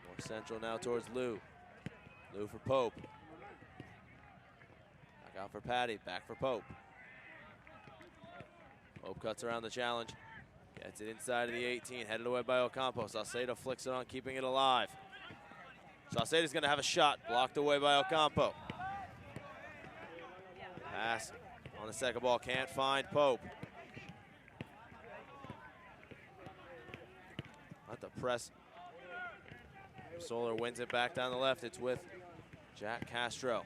More central now towards Lou. Lou for Pope. Back out for Patty, back for Pope. Pope cuts around the challenge. Gets it inside of the 18, headed away by Ocampo. Sauceda flicks it on, keeping it alive. Sauceda's gonna have a shot, blocked away by Ocampo. Pass on the second ball, can't find Pope. At the press. Solar wins it back down the left. It's with Jack Castro.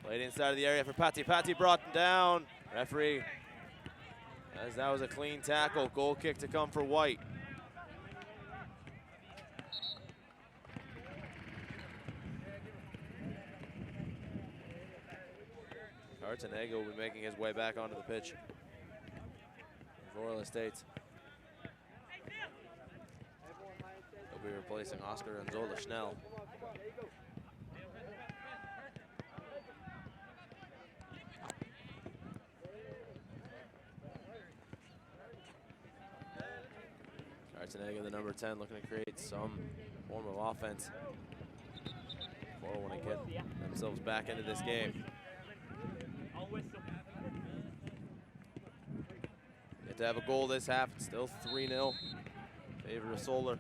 Played inside of the area for Patti. Patti brought down. Referee, as that was a clean tackle. Goal kick to come for White. Cartanega will be making his way back onto the pitch. Coral Estates. He'll be replacing Oscar Anzola Schnell. Cartanega, the number 10, looking to create some form of offense. Coral want to get themselves back into this game. Get to have a goal this half. It's still 3-0. Favor of Solar.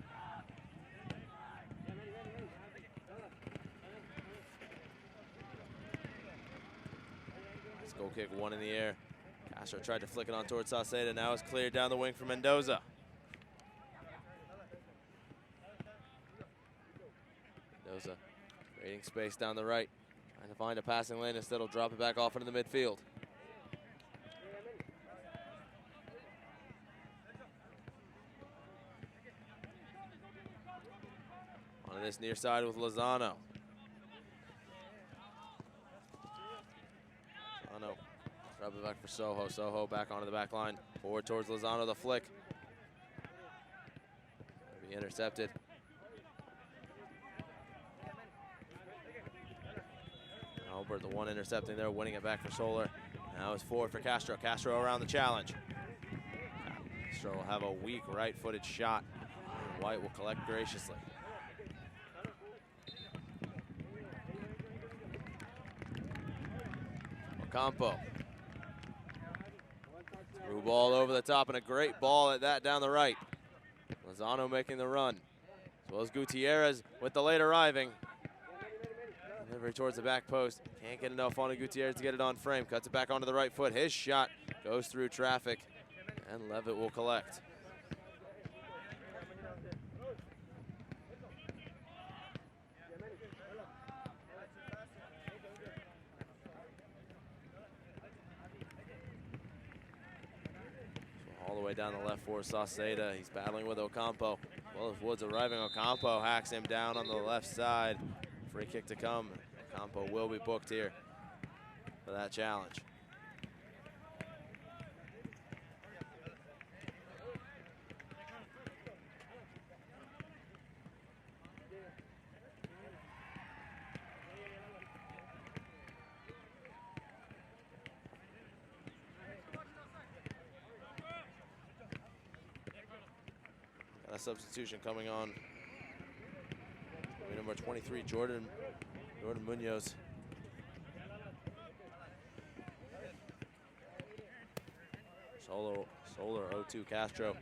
Nice goal kick, one in the air. Castro tried to flick it on towards Sauceda. Now it's cleared down the wing for Mendoza. Mendoza creating space down the right. Trying to find a passing lane. Instead, he'll drop it back off into the midfield. On this near side with Lozano. Lozano Rub it back for Soho. Soho back onto the back line. Forward towards Lozano, the flick. Be intercepted. Albert, the one intercepting there, winning it back for Solar. Now it's forward for Castro. Castro around the challenge. Castro will have a weak right-footed shot. And White will collect graciously. Ocampo. Through ball over the top, and a great ball at that down the right. Lozano making the run, as well as Gutierrez with the late arriving. Delivery towards the back post. Can't get enough on Gutierrez to get it on frame. Cuts it back onto the right foot. His shot goes through traffic, and Levitt will collect. All the way down the left for Sauceda. He's battling with Ocampo. Well, as Woods arriving, Ocampo hacks him down on the left side. Free kick to come. Ocampo will be booked here for that challenge. Got a substitution coming on. Number 23, Jordan Munoz. Solar 0-2 Castro.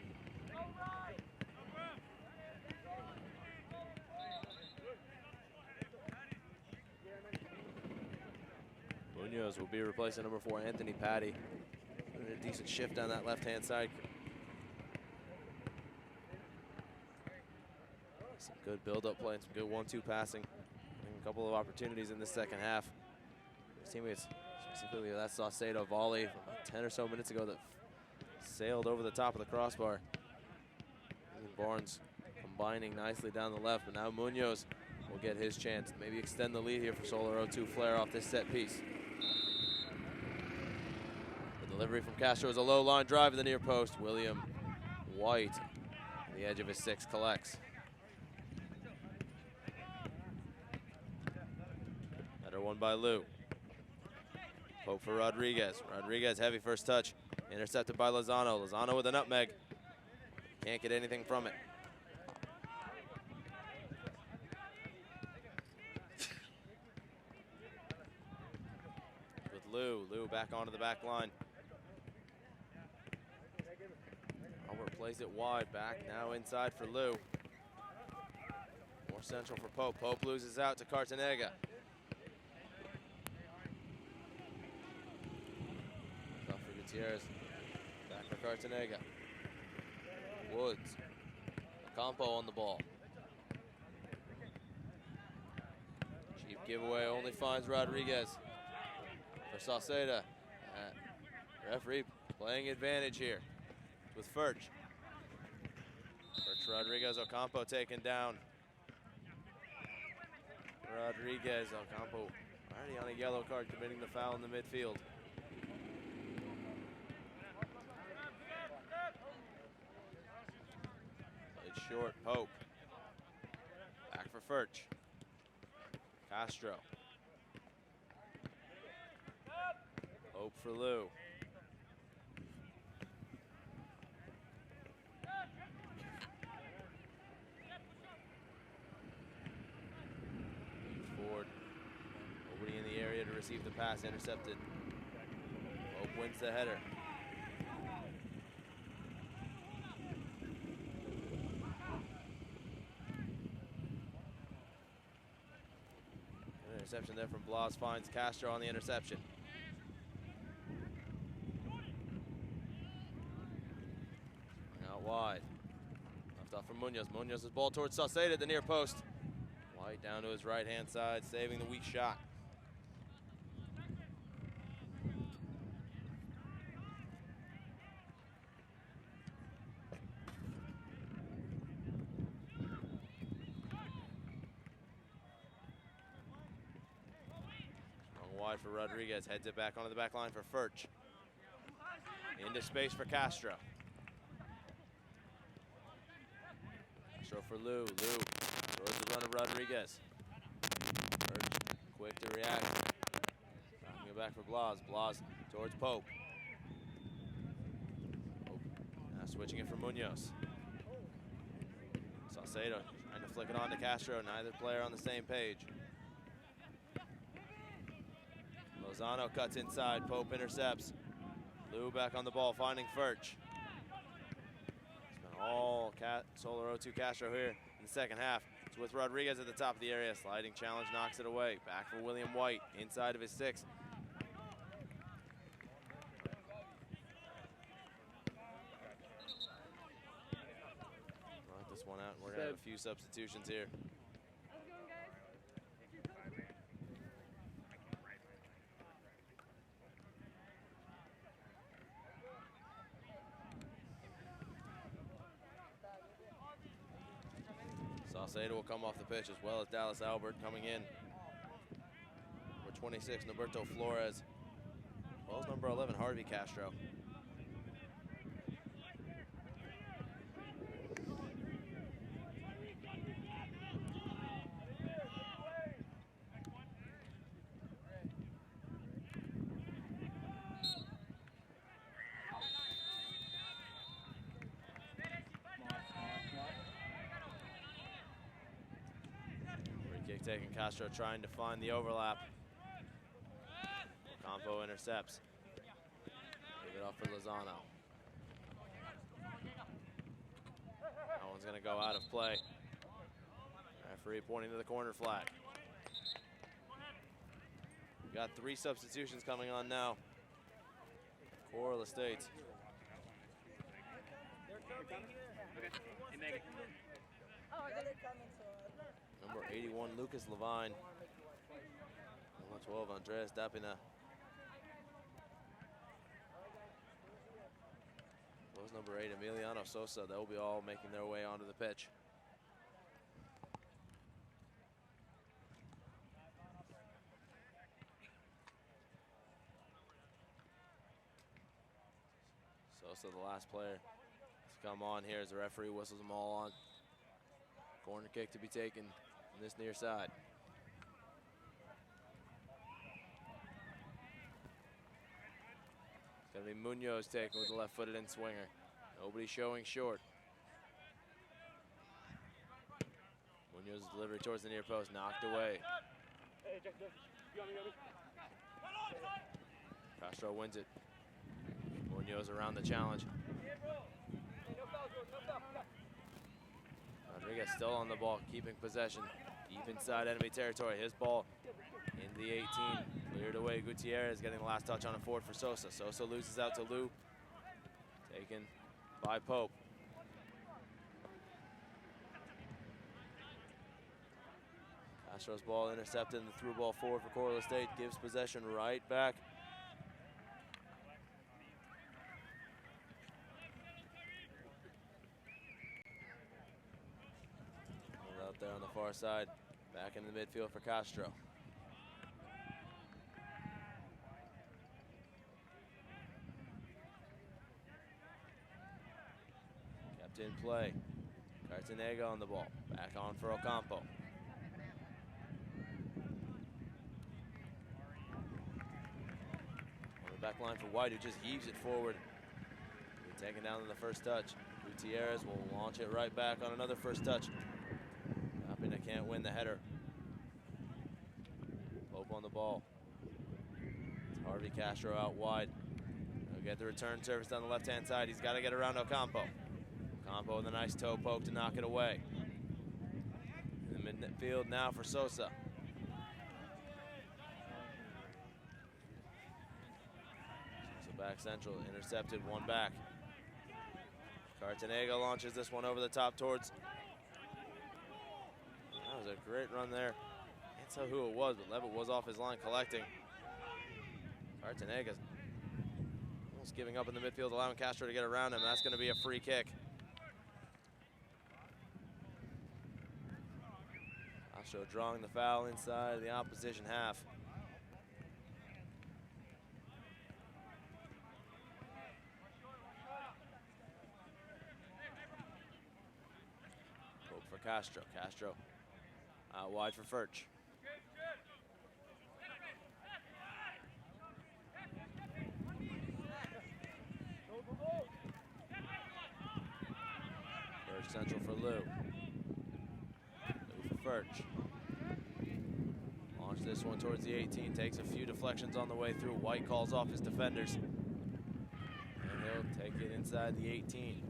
Munoz will be replacing number 4, Anthony Patty. Doing a decent shift down that left-hand side. Some good build-up play and some good 1-2 passing. And a couple of opportunities in the second half. His teammates, specifically that Saucedo volley from about 10 or so minutes ago that sailed over the top of the crossbar. And Barnes combining nicely down the left, but now Munoz will get his chance to maybe extend the lead here for Solar 0-2 flare off this set piece. The delivery from Castro is a low line drive in the near post. William White, on the edge of his 6, collects. Better one by Lou. Pope for Rodriguez. Rodriguez, heavy first touch. Intercepted by Lozano. Lozano with a nutmeg. Can't get anything from it. With Lou. Lou back onto the back line. Albert plays it wide. Back now inside for Lou. More central for Pope. Pope loses out to Cartanega. Off for Gutierrez. Back for Cartanega. Woods. Ocampo on the ball. Cheap giveaway only finds Rodriguez. For Sauceda. Referee playing advantage here with Furch. Furch, Rodriguez, Ocampo taken down. Rodriguez, Ocampo already on a yellow card, committing the foul in the midfield. Played short, Pope. Back for Furch. Castro. Pope for Lou. Forward. Nobody in the area to receive the pass, intercepted. Pope wins the header. An interception there from Blas finds Castro on the interception. Out wide. Left off from Munoz. Munoz's ball towards Sauceda at the near post. White down to his right-hand side, saving the weak shot. Long wide for Rodriguez. Heads it back onto the back line for Furch. Into space for Castro. Castro for Lou. Lou towards the run of Rodriguez. Quick to react. Knocking it back for Blas. Blas towards Pope. Pope now switching it for Munoz. Salcedo trying to flick it on to Castro. Neither player on the same page. Lozano cuts inside. Pope intercepts. Lou back on the ball, finding Furch. It's been all Solar 0-2 Castro here in the second half. It's with Rodriguez at the top of the area. Sliding challenge knocks it away. Back for William White, inside of his 6. Knock this one out. We're going to have a few substitutions here. Salcedo will come off the pitch, as well as Dallas Albert coming in. Number 26, Norberto Flores. As well as number 11, Harvey Castro. Taking Castro trying to find the overlap. Campo intercepts. Leave it off for Lozano. That one's going to go out of play. Referee pointing to the corner flag. We've got 3 substitutions coming on now. Coral Estates. Number 81, Lucas Levine. Number 12, Andres Dapina. Those number 8, Emiliano Sosa. They'll be all making their way onto the pitch. Sosa, the last player to come on here as the referee whistles them all on. Corner kick to be taken on this near side. It's going to be Munoz taking with the left-footed in swinger. Nobody showing short. Munoz's delivery towards the near post, knocked away. Castro wins it. Munoz around the challenge. Rodriguez still on the ball, keeping possession deep inside enemy territory. His ball into the 18, cleared away. Gutierrez getting the last touch on a forward for Sosa. Sosa loses out to Lou, taken by Pope. Castro's ball intercepted and the through ball forward for Coral Estate, gives possession right back. Out there on the far side, back in the midfield for Castro. Kept in play. Cartanega on the ball, back on for Ocampo. On the back line for White, who just heaves it forward. Taken down on the first touch. Gutierrez will launch it right back on another first touch. Dapina can't win the header. Pope on the ball. It's Harvey Castro out wide. He'll get the return service on the left-hand side. He's got to get around Ocampo. Ocampo with a nice toe poke to knock it away. In the midfield now for Sosa. Sosa back central, intercepted, one back. Cartanega launches this one over the top towards. That was a great run there. Can't tell who it was, but Levitt was off his line collecting. Cartanega's almost giving up in the midfield, allowing Castro to get around him. That's going to be a free kick. Castro drawing the foul inside the opposition half. Castro. Castro out wide for Furch. Furch central for Lou. Lou for Furch. Launch this one towards the 18. Takes a few deflections on the way through. White calls off his defenders. And he'll take it inside the 18.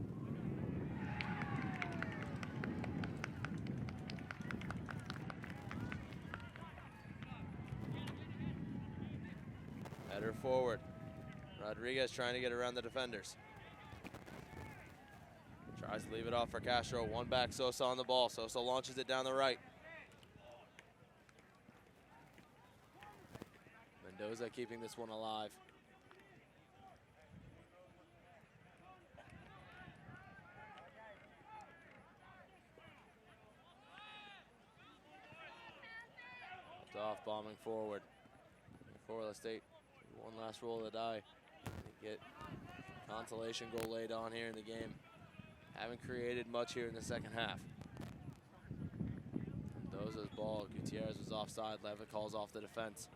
Header forward. Rodriguez trying to get around the defenders. Tries to leave it off for Castro. One back, Sosa on the ball. Sosa launches it down the right. Mendoza keeping this one alive. It's off, bombing forward. Florida State, one last roll of the die. They get consolation goal laid on here in the game. Haven't created much here in the second half. Mendoza's ball. Gutierrez was offside. Levitt calls off the defense.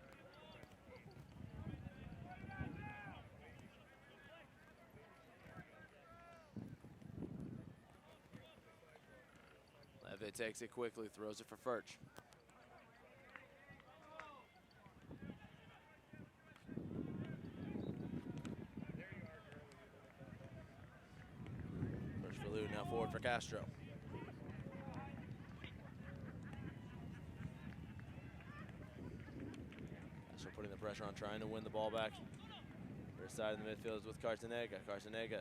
Levitt takes it quickly, throws it for Furch. Now forward for Castro. Castro putting the pressure on, trying to win the ball back. First side of the midfield is with Cartanega. Cartanega.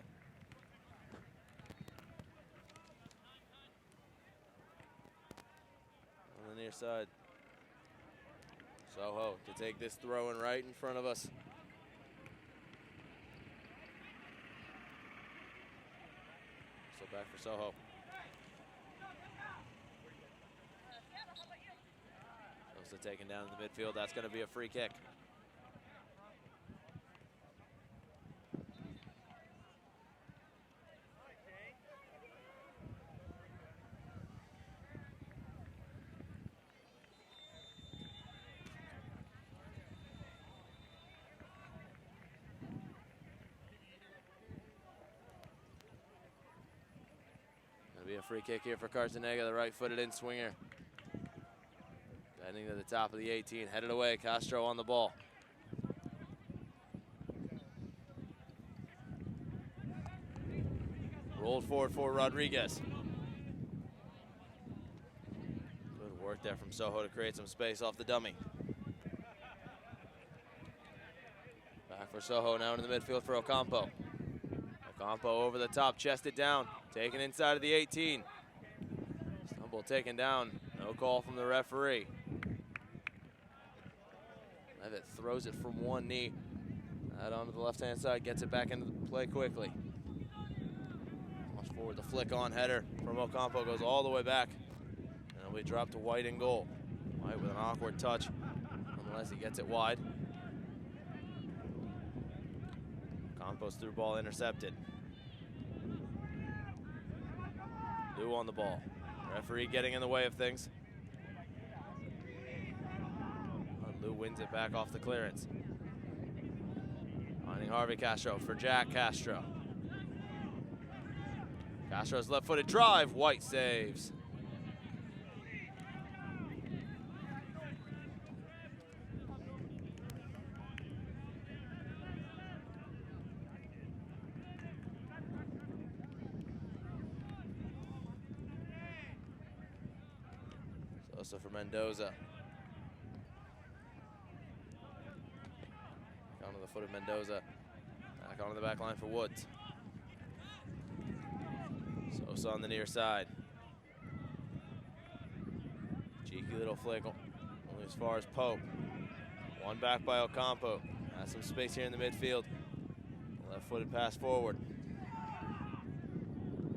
On the near side. Soho to take this throw in right in front of us. Back for Soho. Sosa taken down in the midfield. That's going to be a free kick. Be a free kick here for Cartanega, the right-footed in-swinger. Heading to the top of the 18, headed away, Castro on the ball. Rolled forward for Rodriguez. Good work there from Soho to create some space off the dummy. Back for Soho, now into the midfield for Ocampo. Ocampo over the top, chested down, taken inside of the 18. Stumble taken down, no call from the referee. Levitt throws it from one knee. Out onto the left-hand side, gets it back into play quickly. Launch forward, the flick on header from Ocampo goes all the way back. And it'll be dropped to White in goal. White with an awkward touch, unless he gets it wide. Ocampo's through ball intercepted. Lou on the ball. Referee getting in the way of things. Lou wins it back off the clearance. Finding Harvey Castro for Jack Castro. Castro's left-footed drive. White saves. Sosa for Mendoza. Down to the foot of Mendoza. Back onto the back line for Woods. Sosa on the near side. Cheeky little flick only as far as Pope. One back by Ocampo. Has some space here in the midfield. Left-footed pass forward.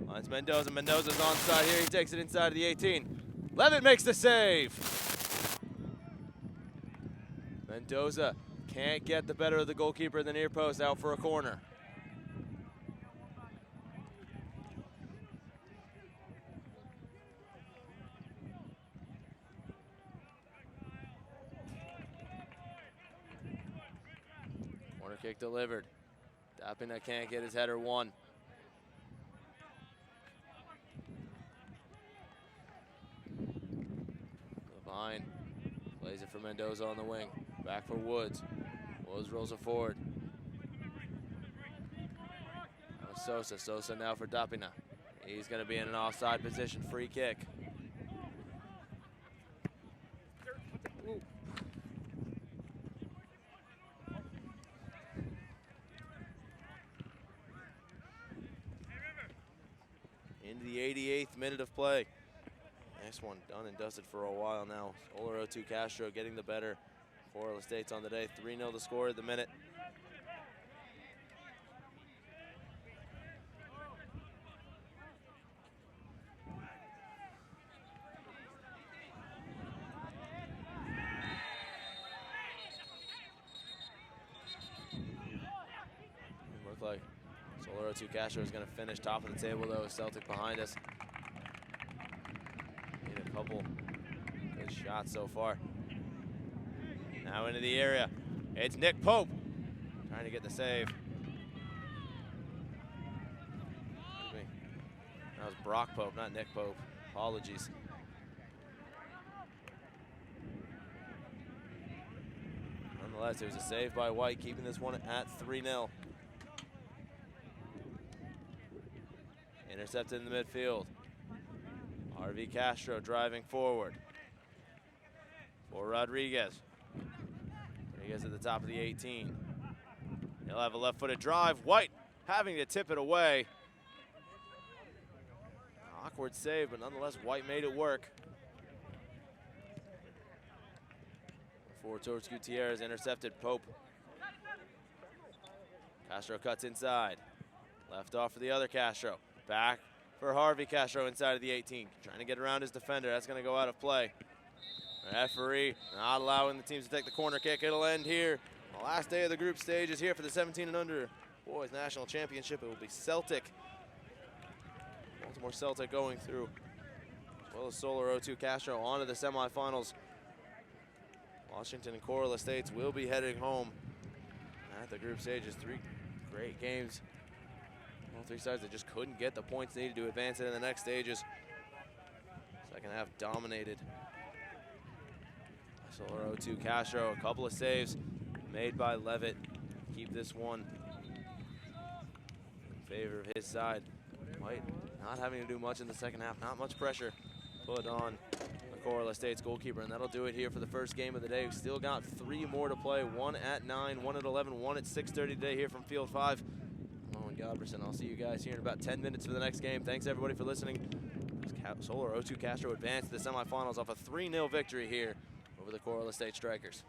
Finds Mendoza. Mendoza's onside here. He takes it inside of the 18. Levitt makes the save. Mendoza can't get the better of the goalkeeper in the near post, out for a corner. Corner kick delivered. Dapina can't get his header one. Behind, plays it for Mendoza on the wing. Back for Woods. Woods rolls it forward. Now Sosa. Sosa now for Dapina. He's going to be in an offside position. Free kick. Into the 88th minute of play. Nice one, done and dusted for a while now. Solar O2 Castro getting the better. Coral Estates on the day. 3-0 the score at the minute. Look like Solar O2 Castro is going to finish top of the table though. Celtic behind us. Need a couple good shots so far. Now into the area. It's Nick Pope trying to get the save. Excuse me. That was Brock Pope, not Nick Pope. Apologies. Nonetheless, it was a save by White, keeping this one at 3-0. Intercepted in the midfield. Harvey Castro driving forward. For Rodriguez. Rodriguez at the top of the 18. He'll have a left-footed drive. White having to tip it away. Awkward save, but nonetheless, White made it work. Forward towards Gutierrez, intercepted Pope. Castro cuts inside. Left off for the other Castro. Back for Harvey Castro inside of the 18. Trying to get around his defender. That's going to go out of play. Referee not allowing the teams to take the corner kick. It'll end here. The last day of the group stage is here for the 17 and under Boys National Championship. It will be Celtic. Baltimore Celtic going through, as well as Solar O2 Castro on to the semifinals. Washington and Coral Estates will be heading home at the group stages. 3 great games. All 3 sides that just couldn't get the points needed to advance into the next stages. Second half dominated. Solar O2 Castro, a couple of saves made by Levitt. Keep this one in favor of his side. White not having to do much in the second half, not much pressure put on the Coral Estates goalkeeper, and that'll do it here for the first game of the day. We've still got 3 more to play, 1 at 9, 1 at 11, 1 at 6:30 today here from Field 5. I'm Owen Godberson. I'll see you guys here in about 10 minutes for the next game. Thanks everybody for listening. Solar O2 Castro advanced to the semifinals off a 3-0 victory here over the Coral Estate Strikers.